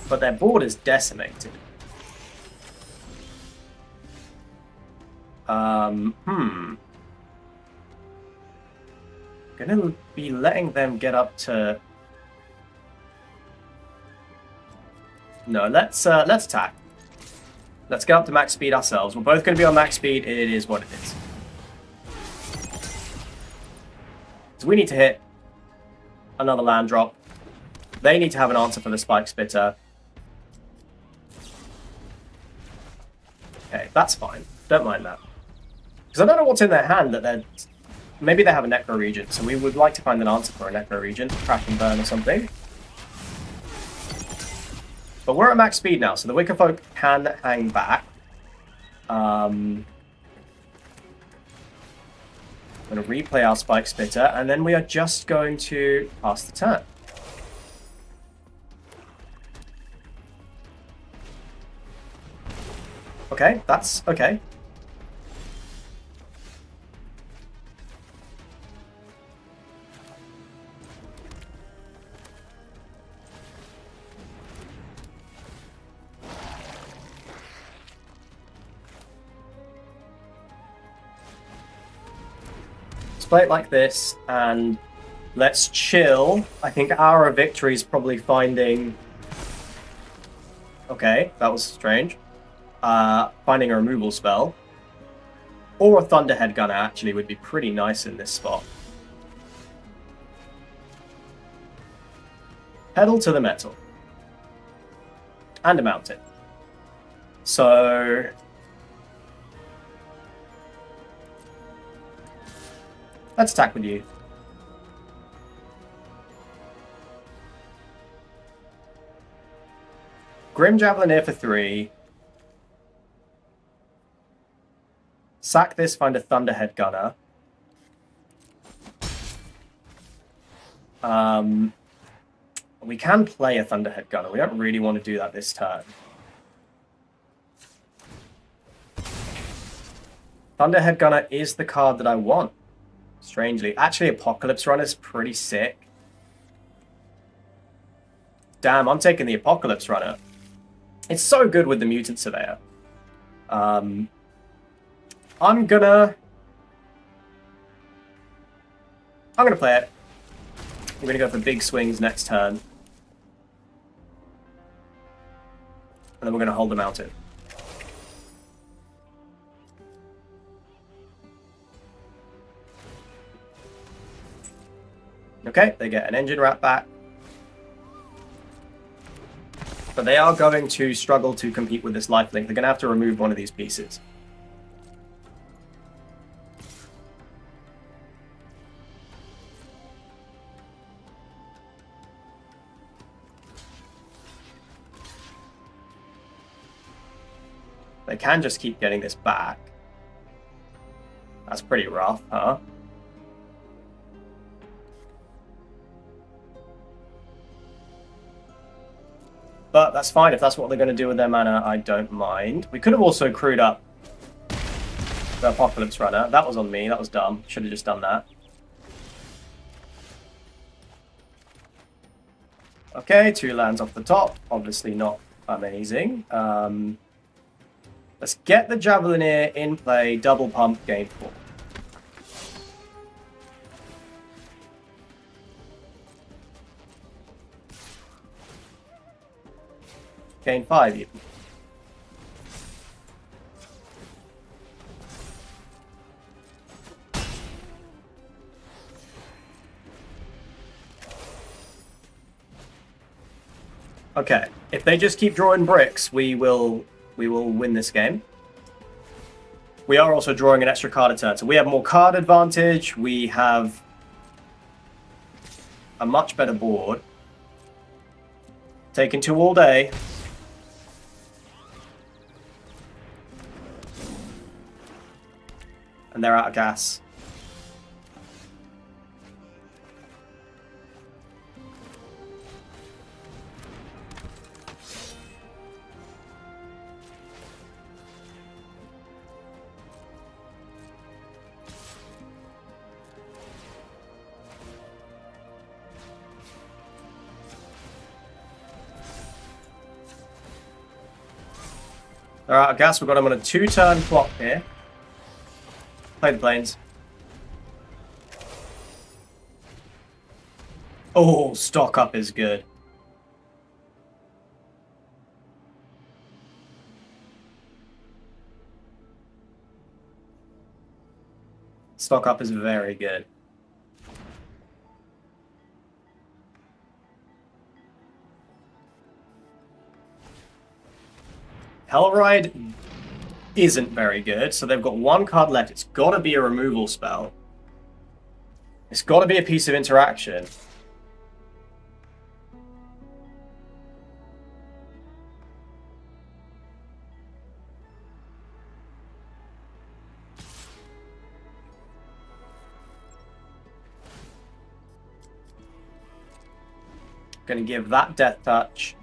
But their board is decimated. Gonna be letting them get up to... No, let's attack. Let's get up to max speed ourselves. We're both going to be on max speed. It is what it is. So we need to hit another land drop. They need to have an answer for the Spike Spitter. Okay, that's fine. Don't mind that. Because I don't know what's in their hand that they're... Maybe they have a Necro Regent, so we would like to find an answer for a Necro Regent. Crash and Burn or something. But we're at max speed now, so the Wickerfolk can hang back. The I'm going to replay our Spike Spitter, and then we are just going to pass the turn. Okay, that's okay. Let's play it like this, and let's chill. I think our victory is probably finding... Okay, that was strange. Finding a removal spell. Or a Thunderhead Gunner actually would be pretty nice in this spot. Pedal to the metal. And a mountain. So... let's attack with you. Grim Javelineer for 3. Sack this, find a Thunderhead Gunner. We can play a Thunderhead Gunner. We don't really want to do that this turn. Thunderhead Gunner is the card that I want. Strangely. Actually, Apocalypse Runner is pretty sick. Damn, I'm taking the Apocalypse Runner. It's so good with the Mutant Surveyor. I'm gonna play it. We're gonna go for big swings next turn. And then we're gonna hold the mountain. Okay, they get an engine wrap back. But they are going to struggle to compete with this lifelink. They're going to have to remove one of these pieces. They can just keep getting this back. That's pretty rough, huh? But that's fine. If that's what they're going to do with their mana, I don't mind. We could have also crewed up the Apocalypse Runner. That was on me. That was dumb. Should have just done that. Okay, 2 lands off the top. Obviously not amazing. Let's get the Javelineer in play. Double pump, game 4. Gain 5 even. Okay, if they just keep drawing bricks, we will win this game. We are also drawing an extra card a turn, so we have more card advantage. We have a much better board. Taking 2 all day. And they're out of gas. They're out of gas. We've got them on a 2-turn clock here. Play the planes. Oh, stock up is good. Stock up is very good. Hellride isn't very good, so they've got 1 card left. It's got to be a removal spell. It's got to be a piece of interaction. Going to give that Death Touch.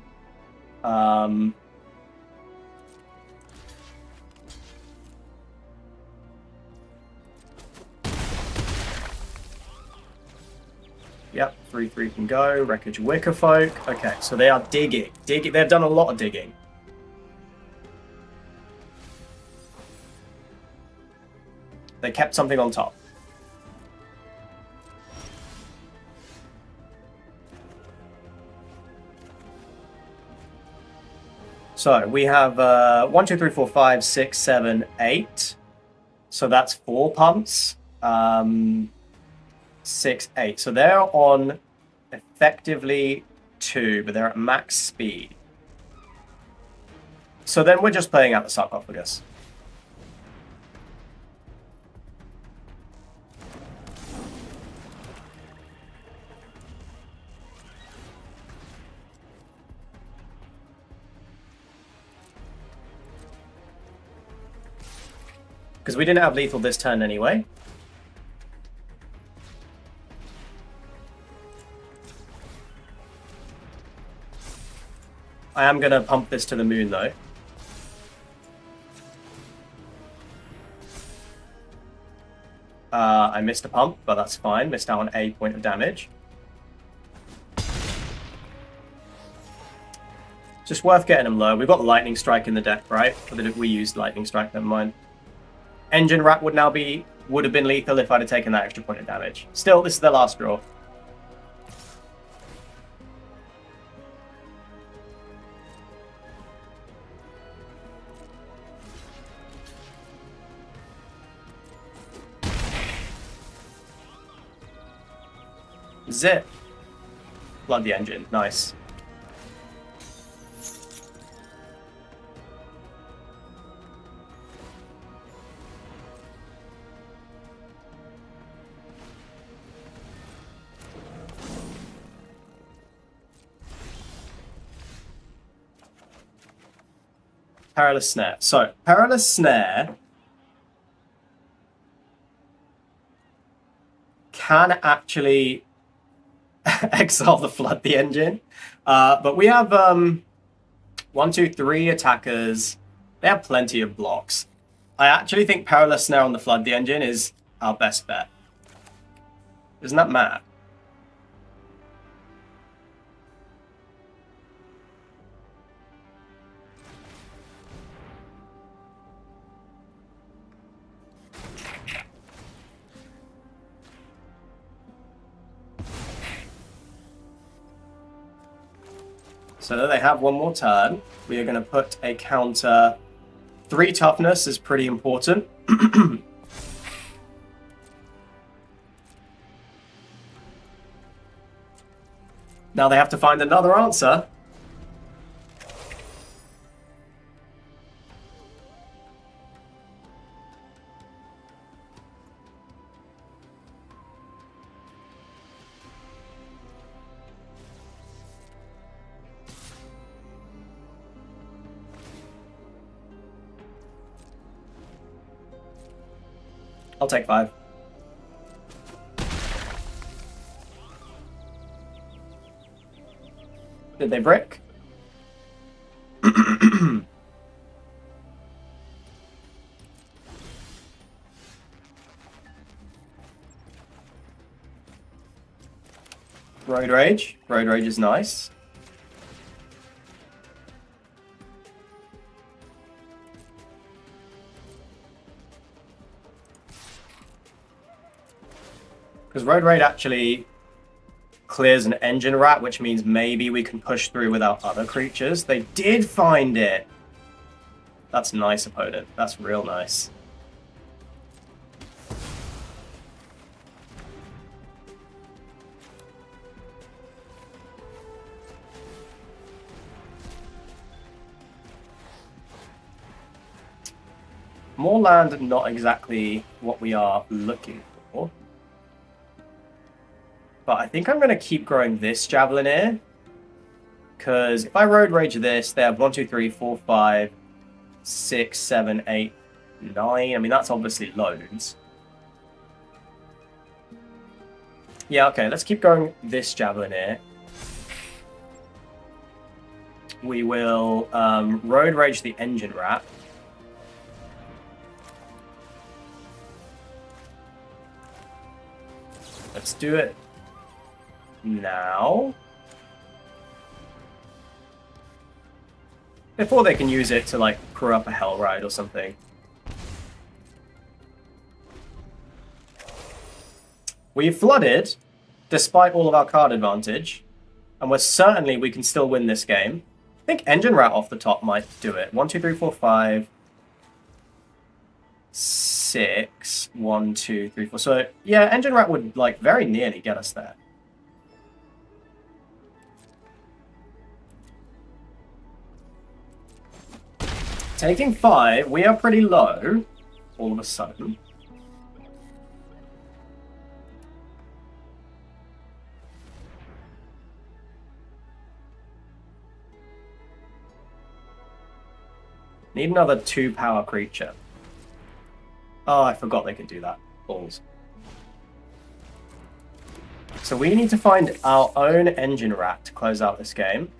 Yep, 3/3 can go. Wreckage Wicker Folk. Okay, so they are digging. They've done a lot of digging. They kept something on top. So we have 1, 2, 3, 4, 5, 6, 7, 8. So that's 4 pumps. 6, 8. So they're on effectively 2, but they're at max speed. So then we're just playing out the sarcophagus. Because we didn't have lethal this turn anyway. I am going to pump this to the moon, though. I missed a pump, but that's fine. Missed out on a point of damage. Just worth getting them low. We've got Lightning Strike in the deck, right? We used Lightning Strike, never mind. Engine Rat would have been lethal if I'd have taken that extra point of damage. Still, this is the last draw. Zip. Flood the engine. Nice. Perilous Snare. So, Perilous Snare can actually exile the Flood the engine. But we have 1, 2, 3 attackers. They have plenty of blocks. I actually think Perilous Snare on the Flood the engine is our best bet. Isn't that mad? So they have one more turn. We are going to put a counter. 3 toughness is pretty important. Now they have to find another answer. I'll take 5. Did they brick? Road Rage. Road Rage is nice. Because Road Raid actually clears an Engine Rat, which means maybe we can push through without other creatures. They did find it! That's nice, opponent. That's real nice. More land, not exactly what we are looking for. But I think I'm going to keep growing this Javelin here. Because if I Road Rage this, they have 1, 2, 3, 4, 5, 6, 7, 8, 9. I mean, that's obviously loads. Yeah, okay, let's keep going this Javelin here. we will road rage the engine rat. Let's do it now. Before they can use it to, like, crew up a hell ride or something. We flooded, despite all of our card advantage, and we can still win this game. I think Engine Rat off the top might do it. 1, 2, 3, 4, 5, 6. 1, 2, 3, 4. So, yeah, Engine Rat would, like, very nearly get us there. Taking 5, we are pretty low, all of a sudden. Need another 2-power creature. Oh, I forgot they could do that. Balls. So we need to find our own Engine Rat to close out this game.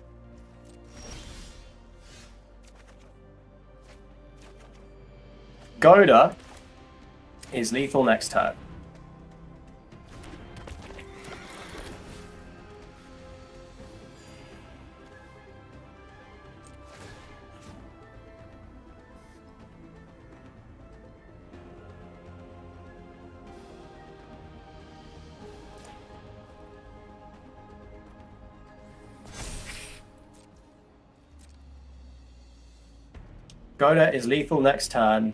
Goda is lethal next turn. Goda is lethal next turn.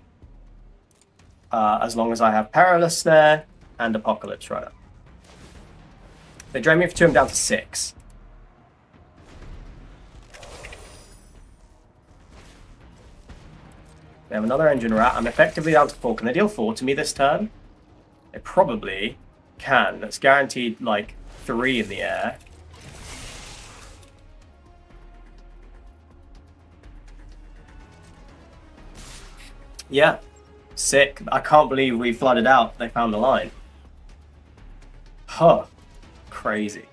As long as I have Perilous Snare and Apocalypse Runner. They drain me for 2, I'm down to 6. They have another Engine Rat. I'm effectively down to 4. Can they deal 4 to me this turn? They probably can. That's guaranteed, like, 3 in the air. Yeah. Sick. I can't believe we flooded out. They found the line. Huh. Crazy.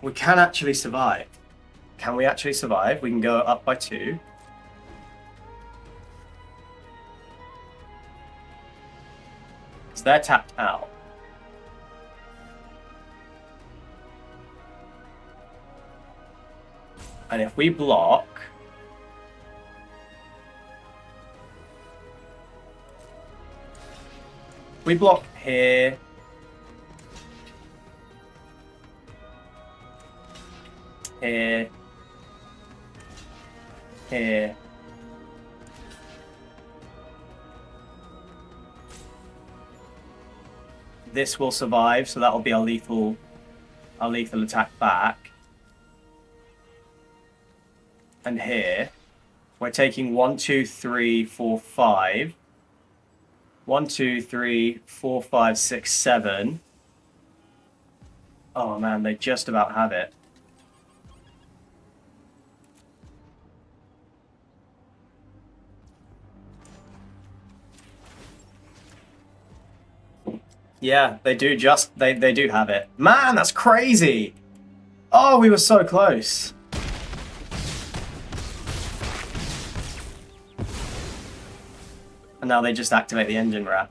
We can actually survive. Can we actually survive? We can go up by 2. So they're tapped out. And if we block... We block here... Here... Here... This will survive, so that'll be our lethal attack back. And here, we're taking 1, 2, 3, 4, 5. 1, 2, 3, 4, 5, 6, 7. Oh man, they just about have it. Yeah, they do they do have it. Man, that's crazy! Oh, we were so close. And now they just activate the Engine Rat.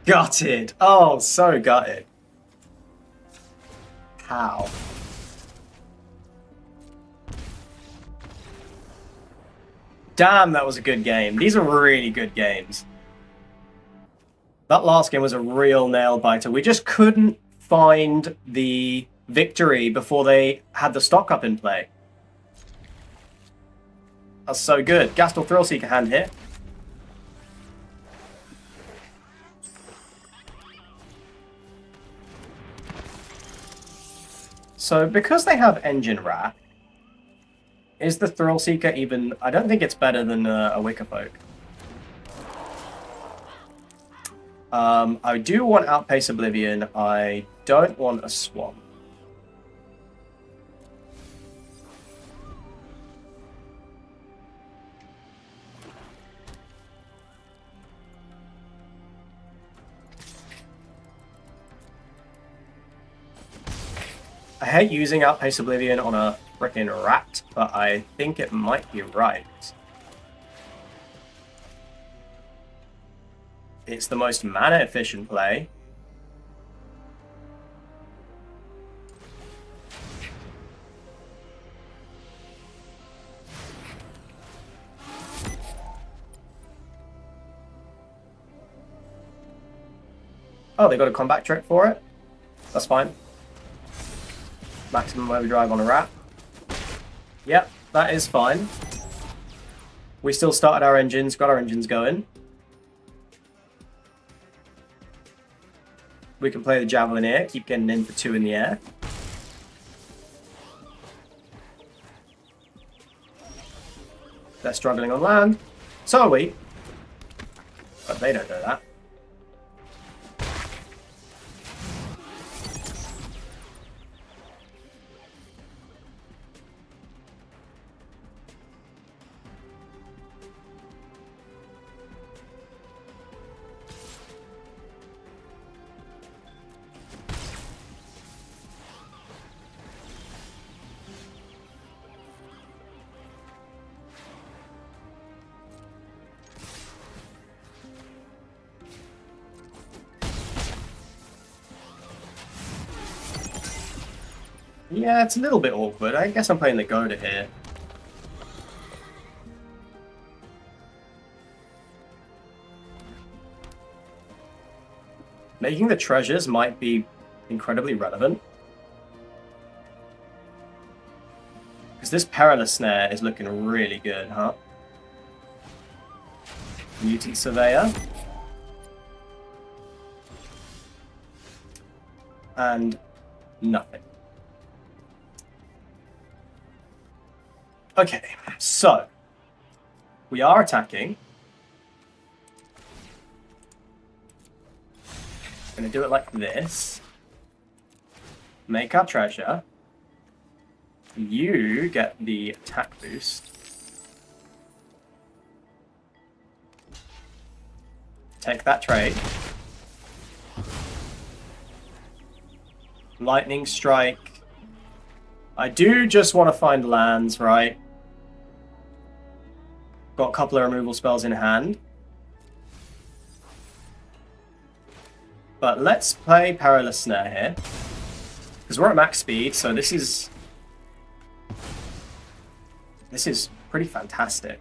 Gutted! Oh, so gutted. How? Damn, that was a good game. These are really good games. That last game was a real nail-biter. We just couldn't find the victory before they had the stock up in play. That's so good. Gastel Thrillseeker hand here. So, because they have Engine Rat, is the Thrillseeker even... I don't think it's better than a Wickerfolk. I do want Outpace Oblivion. I don't want a Swamp. I hate using Outpace Oblivion on a frickin' rat, but I think it might be right. It's the most mana-efficient play. Oh, they got a combat trick for it? That's fine. Maximum overdrive on a rat. Yep, that is fine. We still started our engines, got our engines going. We can play the Javelin here, keep getting in for 2 in the air. They're struggling on land. So are we. But they don't know that. Yeah, it's a little bit awkward. I guess I'm playing the Goda here. Making the treasures might be incredibly relevant. Because this Perilous Snare is looking really good, huh? Mutant Surveyor. And nothing. Okay, so we are attacking. Going to do it like this. Make our treasure. You get the attack boost. Take that trade. Lightning Strike. I do just want to find lands, right? Got a couple of removal spells in hand. But let's play Perilous Snare here. Because we're at max speed, so this is pretty fantastic.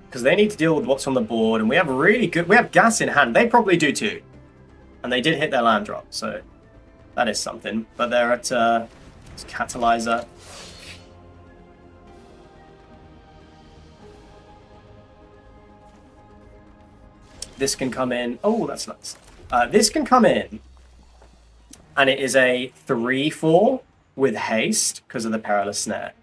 Because they need to deal with what's on the board, and we have gas in hand. They probably do too. And they did hit their land drop, so that is something. But they're at Catalyzer. This can come in. Oh, that's nice. This can come in, and it is a 3/4 with haste because of the Perilous Snare.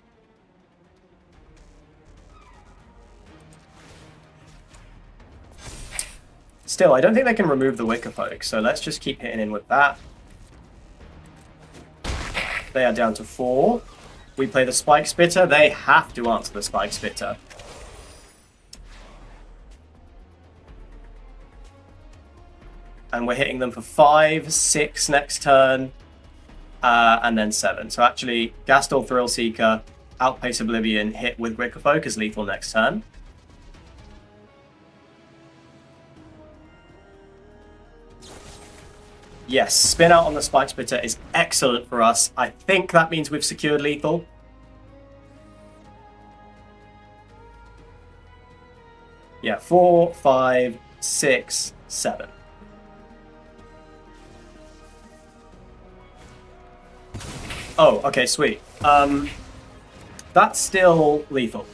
Still, I don't think they can remove the Wicker Folk, so let's just keep hitting in with that. They are down to 4. We play the Spike Spitter. They have to answer the Spike Spitter. And we're hitting them for 5, 6 next turn, and then 7. So actually, Gastel Thrillseeker, Outpace Oblivion, hit with Wicker Folk is lethal next turn. Yes, spin out on the Spike Spitter is excellent for us. I think that means we've secured lethal. Yeah, 4, 5, 6, 7. Oh, okay, sweet. That's still lethal.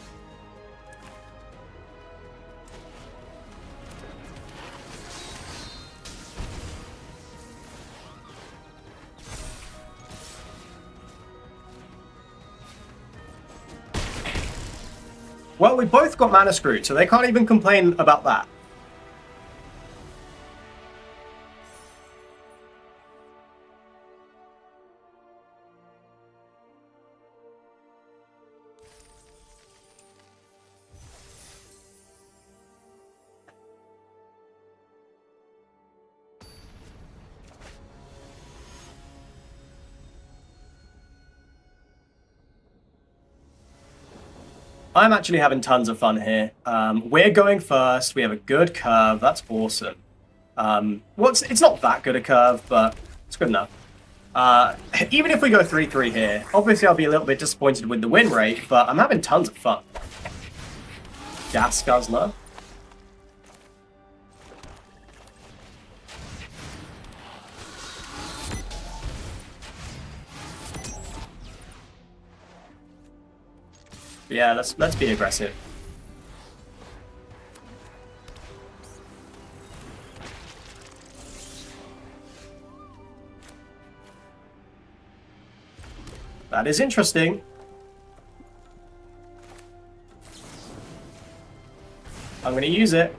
Well, we both got mana screwed, so they can't even complain about that. I'm actually having tons of fun here. We're going first. We have a good curve. That's awesome. Well, it's not that good a curve, but it's good enough. Even if we go 3-3 here, obviously I'll be a little bit disappointed with the win rate, but I'm having tons of fun. Gas Guzzler. Yeah, let's be aggressive. That is interesting. I'm going to use it.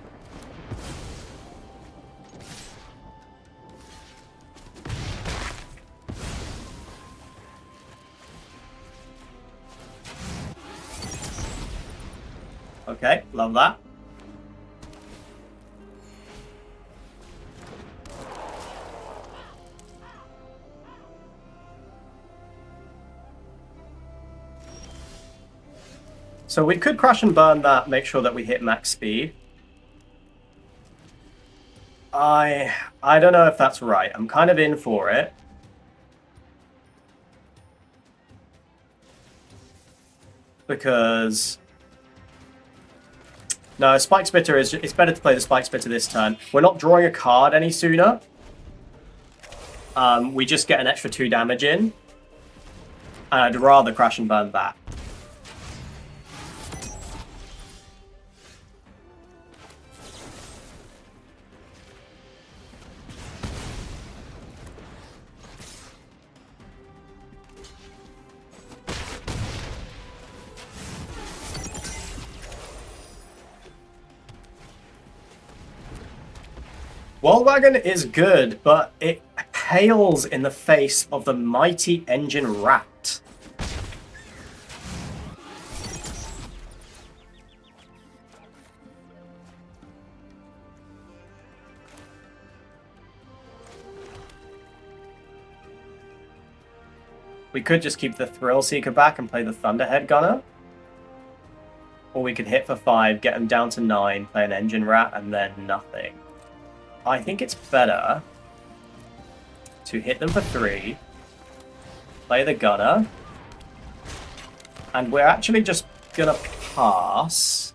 Okay, love that. So we could crash and burn that, make sure that we hit max speed. I don't know if that's right. I'm kind of in for it. Because... No, Spike Spitter is... It's better to play the Spike Spitter this turn. We're not drawing a card any sooner. We just get an extra 2 damage in. And I'd rather crash and burn that. Wallwagon is good, but it pales in the face of the mighty Engine Rat. We could just keep the Thrill Seeker back and play the Thunderhead Gunner. Or we could hit for 5, get them down to 9, play an Engine Rat, and then nothing. I think it's better to hit them for 3, play the Gunner, and we're actually just gonna pass.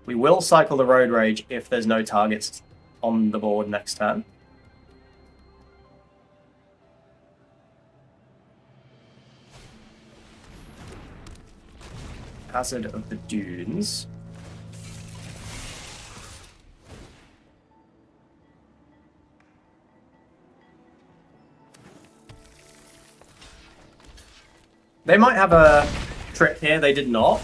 We will cycle the Road Rage if there's no targets on the board next turn. Hazard of the Dunes. They might have a trip here. They did not.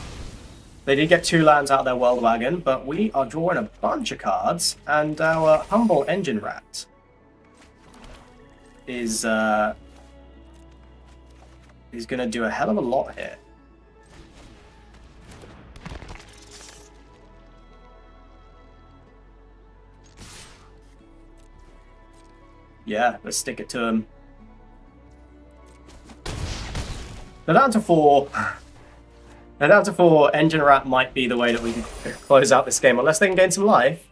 They did get 2 lands out of their World Wagon, but we are drawing a bunch of cards, and our humble Engine Rat is going to do a hell of a lot here. Yeah, let's stick it to him. They're down to 4. They're down to 4. Engine Rat might be the way that we can close out this game, unless they can gain some life.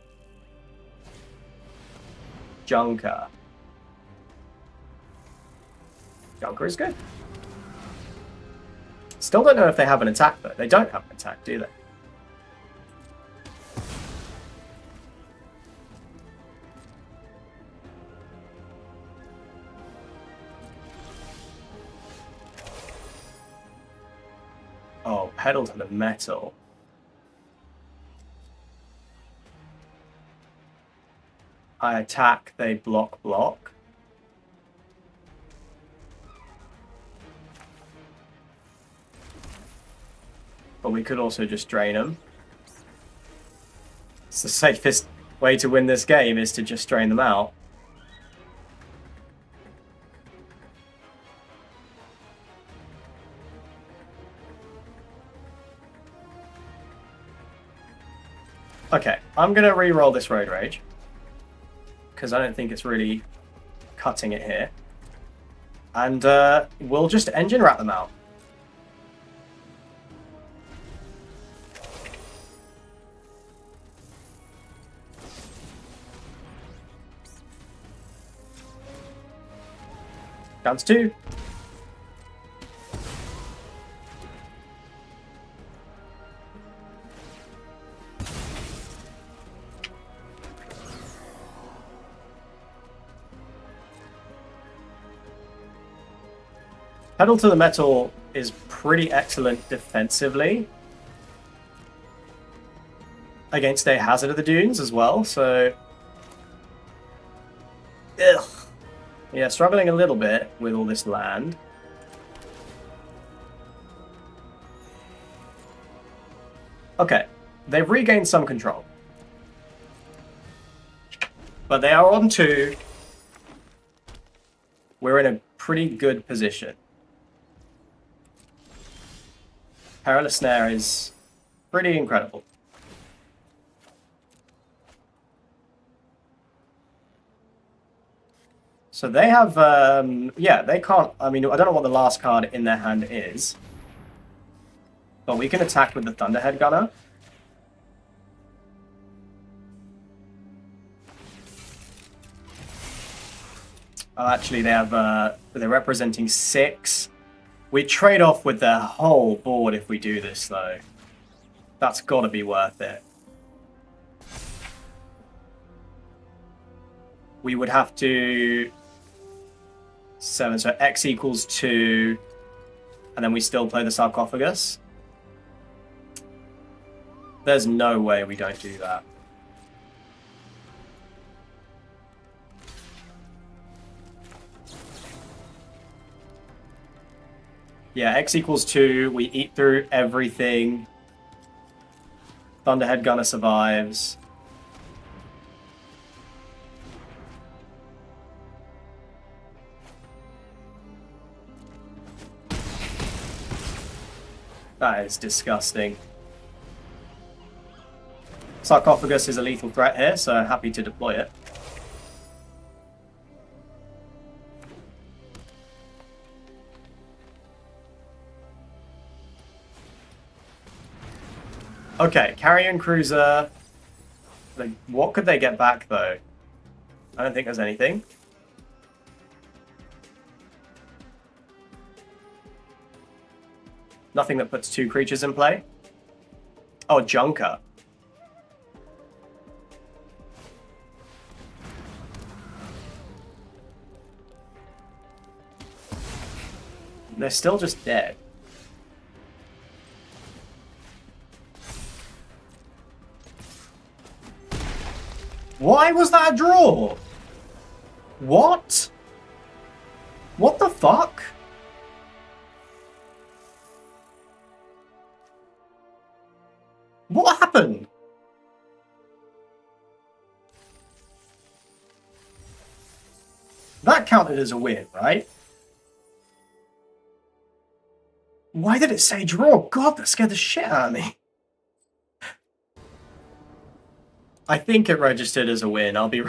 Junker. Junker is good. Still don't know if they have an attack, though. They don't have an attack, do they? Oh, pedal to the metal. I attack, they block. But we could also just drain them. It's the safest way to win this game, is to just drain them out. Okay, I'm going to re-roll this Road Rage, because I don't think it's really cutting it here. And we'll just Engine Rat them out. Chance 2. Pedal to the Metal is pretty excellent defensively against a Hazard of the Dunes as well, so... Ugh. Yeah, struggling a little bit with all this land. Okay, they've regained some control. But they are on 2. We're in a pretty good position. Perilous Snare is pretty incredible. So they have, yeah, they can't, I mean, I don't know what the last card in their hand is. But we can attack with the Thunderhead Gunner. Oh, actually, they have, they're representing 6. We trade off with their whole board if we do this, though. That's got to be worth it. We would have to... 7, so X equals 2, and then we still play the Sarcophagus. There's no way we don't do that. Yeah, X equals 2, we eat through everything. Thunderhead Gunner survives. That is disgusting. Sarcophagus is a lethal threat here, so happy to deploy it. Okay, Carrion Cruiser. What could they get back, though? I don't think there's anything. Nothing that puts 2 creatures in play. Oh, Junker. They're still just dead. Why was that a draw? What? What the fuck? What happened? That counted as a win, right? Why did it say draw? God, that scared the shit out of me. I think it registered as a win. I'll be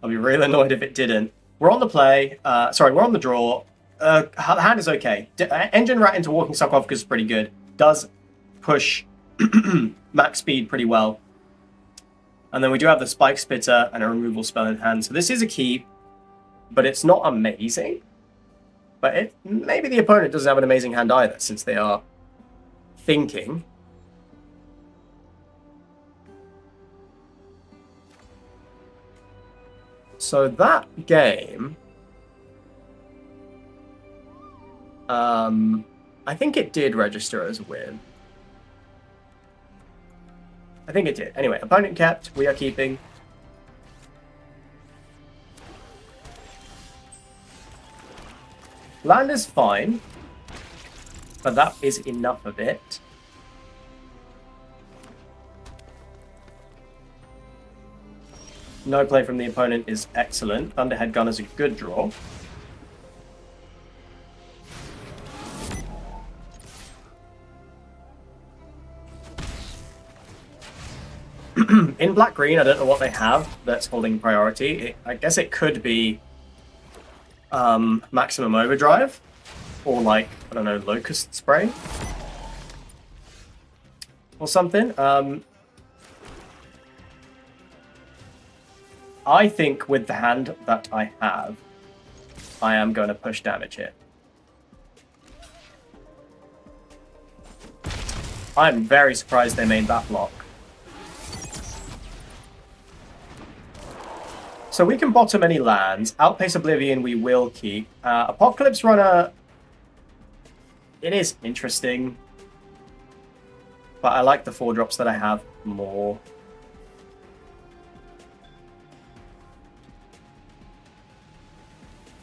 real annoyed if it didn't. We're on the play. Sorry, we're on the draw. Hand is okay. Engine Rat into Walking Sarcophagus is pretty good. Does push max speed pretty well. And then we do have the Spike Spitter and a removal spell in hand. So this is a keep, but it's not amazing. But maybe the opponent doesn't have an amazing hand either, since they are thinking. So that game, I think it did register as a win. I think it did. Anyway, opponent kept, we are keeping. Land is fine, but that is enough of it. No play from the opponent is excellent. Thunderhead Gun is a good draw. In black-green, I don't know what they have that's holding priority. I guess it could be Maximum Overdrive, or like, I don't know, Locust Spray, or something. I think with the hand that I have, I am going to push damage here. I'm very surprised they made that block. So we can bottom any lands. Outpace Oblivion we will keep. Apocalypse Runner... It is interesting. But I like the 4-drops that I have more.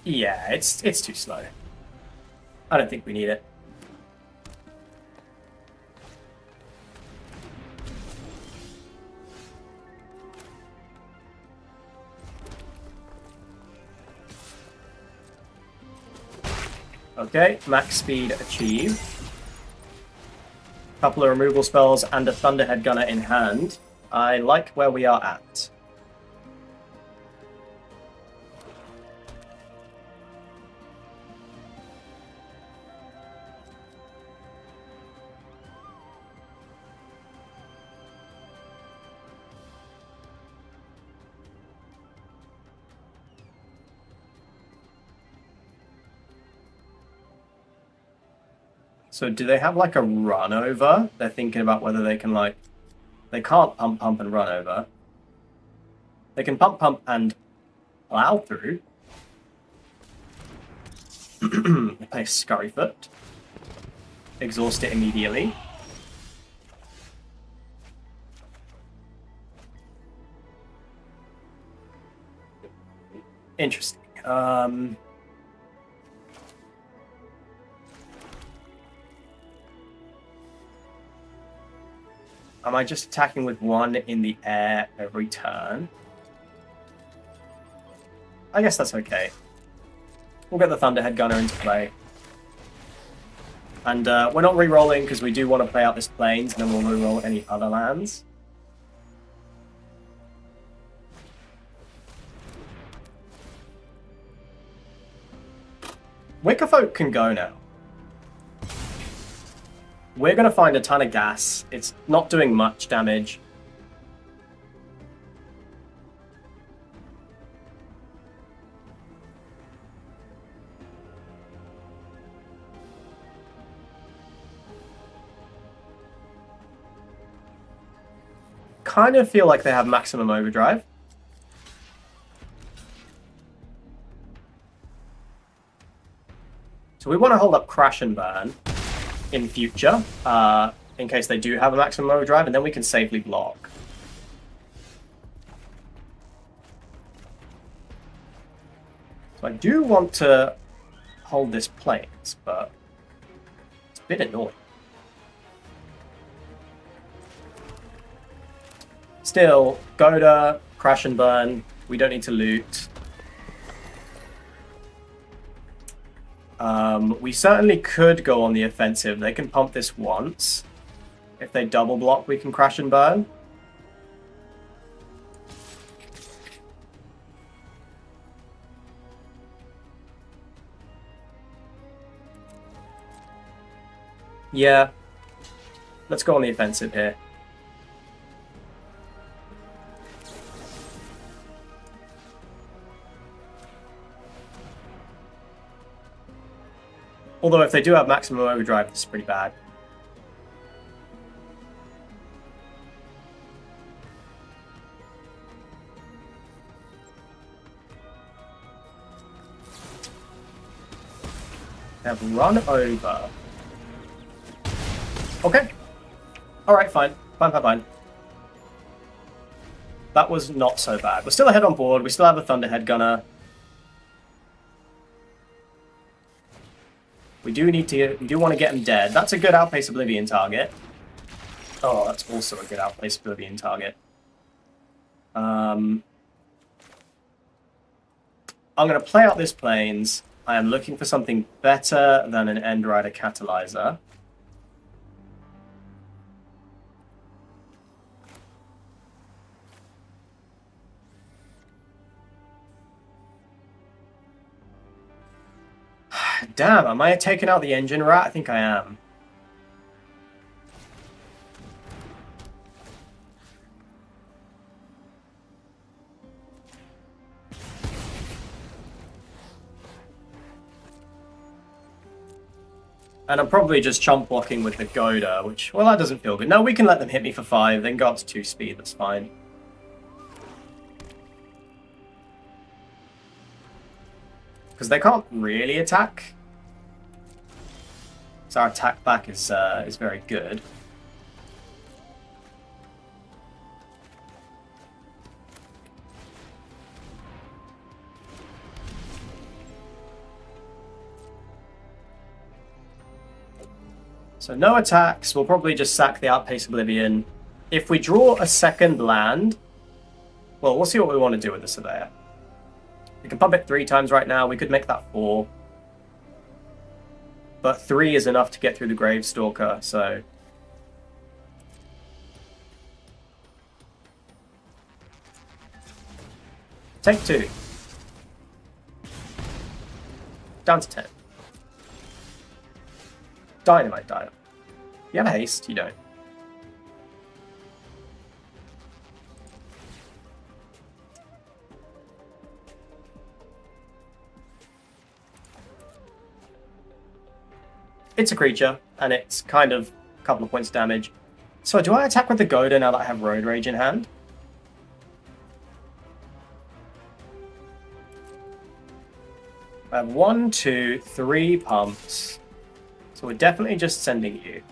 Yeah, it's too slow. I don't think we need it. Okay, max speed achieved. Couple of removal spells and a Thunderhead Gunner in hand. I like where we are at. So do they have like a run over? They're thinking about whether they can like... They can't pump and run over. They can pump and plow through. They play Scurryfoot. Exhaust it immediately. Interesting. Am I just attacking with one in the air every turn? I guess that's okay. We'll get the Thunderhead Gunner into play. And we're not re-rolling because we do want to play out this Plains, and then we'll re-roll any other lands. Wickerfolk can go now. We're going to find a ton of gas. It's not doing much damage. Kind of feel like they have maximum overdrive. So we want to hold up Crash and Burn in future, in case they do have a maximum overdrive, and then we can safely block. So I do want to hold this Plains, but it's a bit annoying. Still, go to Crash and Burn. We don't need to loot. We certainly could go on the offensive. They can pump this once. If they double block, we can Crash and Burn. Yeah. Let's go on the offensive here. Although if they do have maximum overdrive, this is pretty bad. They have run over. Okay. Alright, fine. Fine. That was not so bad. We're still ahead on board. We still have a Thunderhead Gunner. We do want to get him dead. That's a good Outpace Oblivion target. Oh, that's also a good Outpace Oblivion target. I'm going to play out this Plains. I am looking for something better than an End Rider Catalyzer. Damn, am I taking out the engine rat? I think I am. And I'm probably just chump blocking with the Goda, which, well, that doesn't feel good. No, we can let them hit me for 5, then go up to 2 speed, that's fine. Because they can't really attack. So our attack back is very good. So no attacks, we'll probably just sack the Outpace Oblivion. If we draw a second land, well, we'll see what we want to do with the Surveyor. We can pump it 3 times right now, we could make that 4. But 3 is enough to get through the Gravestalker, so... Take 2. Down to 10. Dynamite Dive. You have haste? You don't. It's a creature, and it's kind of a couple of points damage. So do I attack with the Goda now that I have Road Rage in hand? I have 1, 2, 3 pumps. So we're definitely just sending you.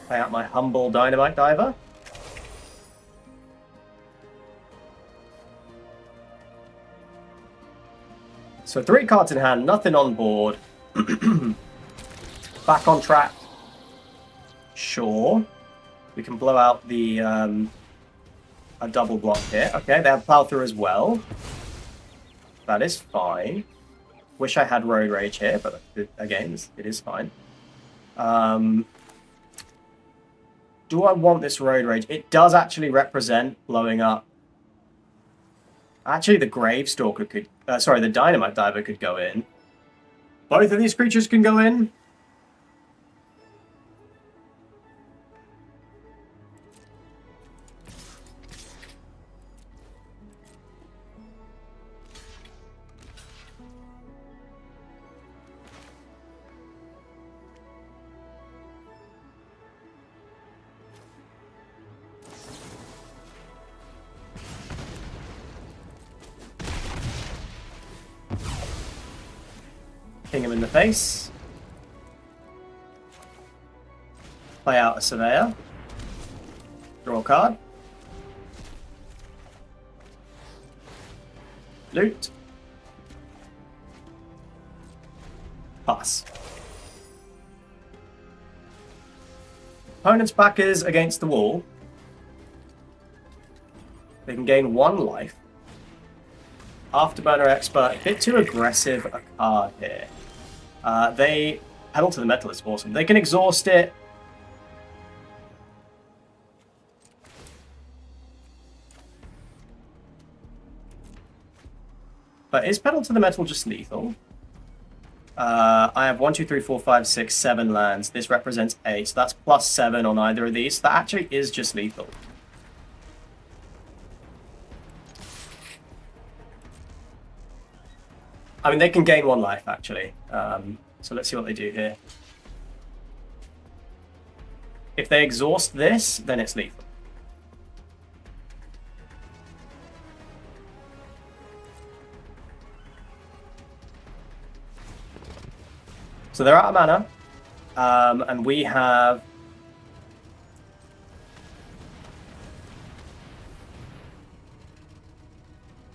Play out my humble Dynamite Diver. So 3 cards in hand, nothing on board. Back on track. Sure. We can blow out the a double block here. Okay, they have Plow Through as well. That is fine. Wish I had Road Rage here, but again, it is fine. Do I want this Road Rage? It does actually represent blowing up. Actually, the Gravestalker could... sorry, the Dynamite Diver could go in. Both of these creatures can go in. Ping him in the face. Play out a Surveyor. Draw a card. Loot. Pass. Opponent's backers against the wall. They can gain 1 life. Afterburner Expert, a bit too aggressive a card here. They Pedal to the Metal is awesome. They can exhaust it. But is Pedal to the Metal just lethal? I have 1, 2, 3, 4, 5, 6, 7 lands. This represents 8, so that's +7 on either of these. That actually is just lethal. I mean, they can gain 1 life, actually. So let's see what they do here. If they exhaust this, then it's lethal. So they're out of mana. And we have...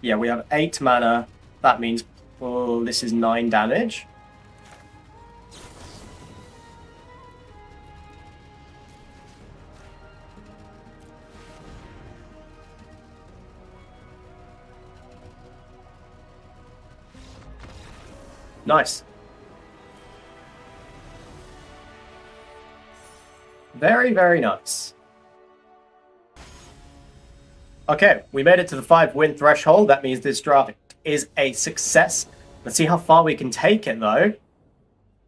Yeah, we have 8 mana. That means, well, this is 9 damage. Nice. Very, very nice. Okay, we made it to the 5-win threshold. That means this draft is a success. Let's see how far we can take it, though.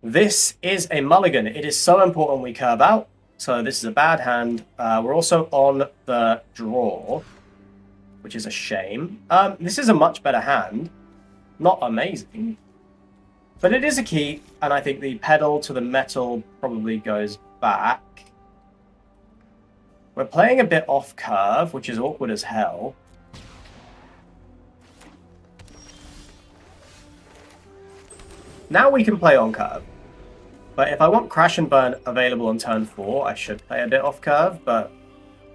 This is a mulligan. It is so important we curve out. So this is a bad hand. We're also on the draw, which is a shame. This is a much better hand. Not amazing. But it is a key, and I think the pedal to the metal probably goes back. We're playing a bit off curve, which is awkward as hell. Now we can play on curve. But if I want Crash and Burn available on turn 4, I should play a bit off curve, but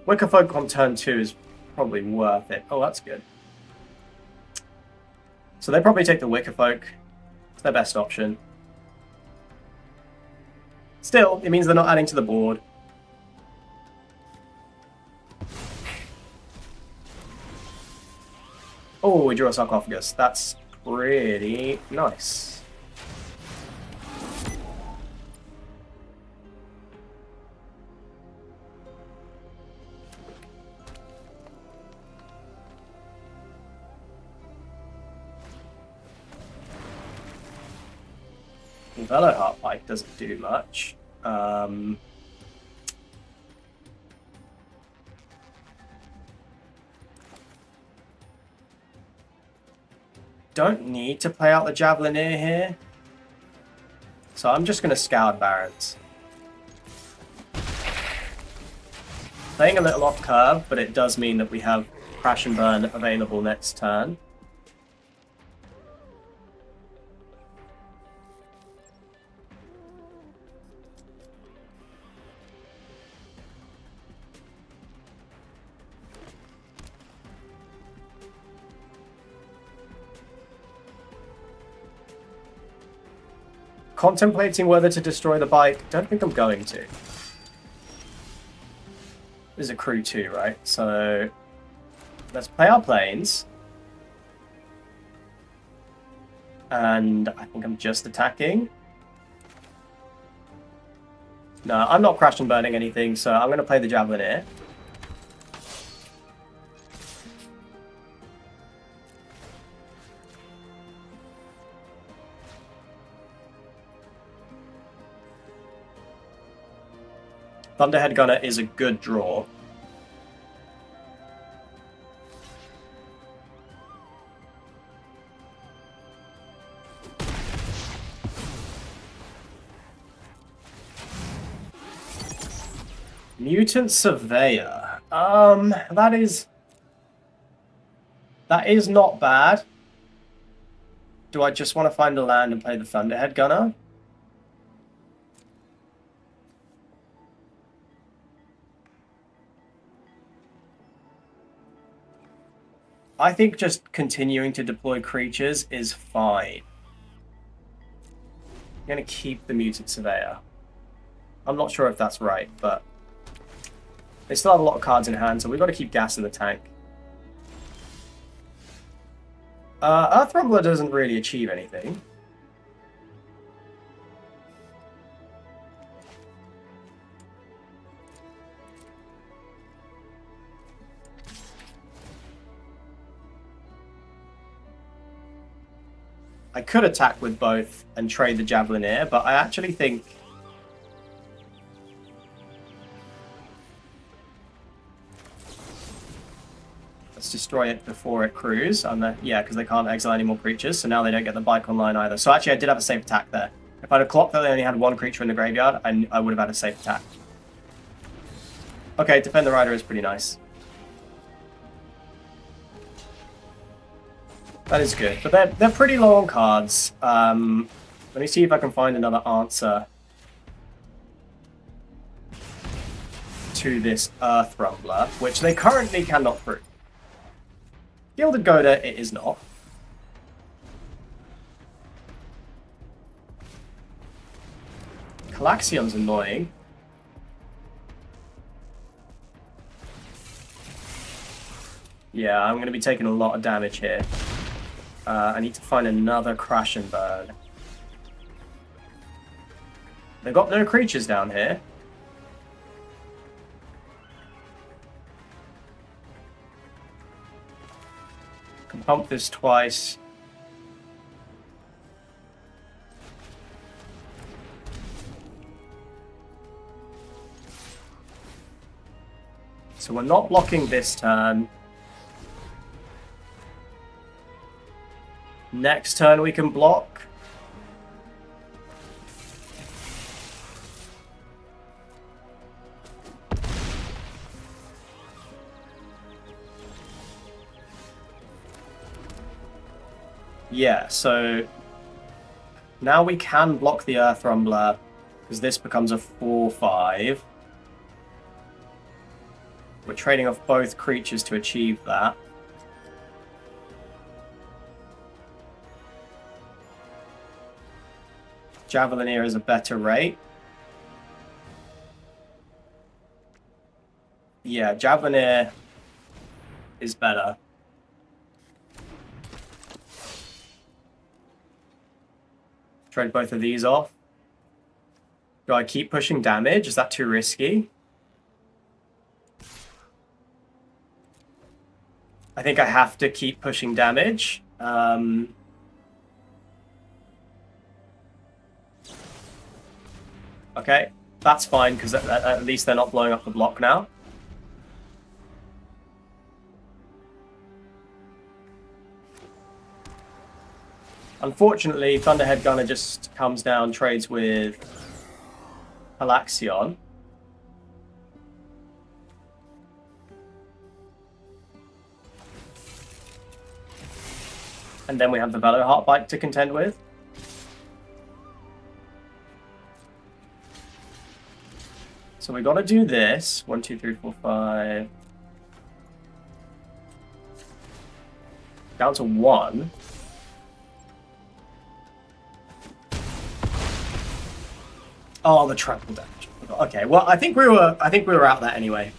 Wicker Folk on turn 2 is probably worth it. Oh, that's good. So they probably take the Wicker Folk. It's their best option. Still, it means they're not adding to the board. Oh, we drew a Sarcophagus. That's pretty nice. Velo Heartpike doesn't do much. Don't need to play out the Javelineer here. So I'm just going to Scoured Barrens. Playing a little off curve, but it does mean that we have Crash and Burn available next turn. Contemplating whether to destroy the bike. Don't think I'm going to. This is a crew 2, right? So let's play our planes. And I think I'm just attacking. No, I'm not Crash and Burning anything, so I'm going to play the Javelineer. Thunderhead Gunner is a good draw. Mutant Surveyor. That is not bad. Do I just want to find a land and play the Thunderhead Gunner? I think just continuing to deploy creatures is fine. I'm going to keep the Mutant Surveyor. I'm not sure if that's right, but they still have a lot of cards in hand, so we've got to keep gas in the tank. Earth Rumbler doesn't really achieve anything. I could attack with both and trade the Javelineer, but I actually think let's destroy it before it crews. Yeah, because they can't exile any more creatures, so now they don't get the bike online either. So actually I did have a safe attack there. If I'd have clocked that they only had one creature in the graveyard, I would have had a safe attack. Okay, Defend the Rider is pretty nice. That is good, but they're pretty low on cards. Let me see if I can find another answer to this Earth Rumbler, which they currently cannot prove. Gilded Goda, it is not. Calaxion's annoying. Yeah, I'm going to be taking a lot of damage here. I need to find another Crash and Burn. They've got no creatures down here. Can pump this twice. So we're not blocking this turn. Next turn we can block. Yeah, so now we can block the Earth Rumbler because this becomes a 4/5. We're trading off both creatures to achieve that. Javelineer is a better rate. Yeah, Javelineer is better. Trade both of these off. Do I keep pushing damage? Is that too risky? I think I have to keep pushing damage. Okay, that's fine, because at least they're not blowing up the block now. Unfortunately, Thunderhead Gunner just comes down, trades with Halaxion. And then we have the Velo Heartbite to contend with. So we got to do this. 1, 2, 3, 4, 5. Down to 1. Oh, the trample damage. Okay, well, I think we were out there anyway.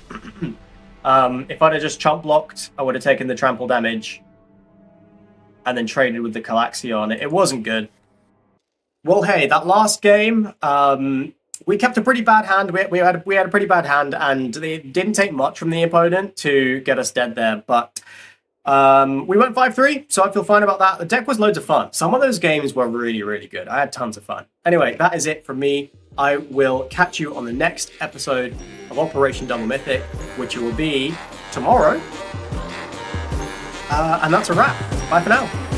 If I'd have just chump blocked, I would have taken the trample damage and then traded with the Calaxion. It wasn't good. Well, hey, that last game, we kept a pretty bad hand. We had a pretty bad hand, and it didn't take much from the opponent to get us dead there. But we went 5-3, so I feel fine about that. The deck was loads of fun. Some of those games were really, really good. I had tons of fun. Anyway, that is it from me. I will catch you on the next episode of Operation Double Mythic, which will be tomorrow. And that's a wrap. Bye for now.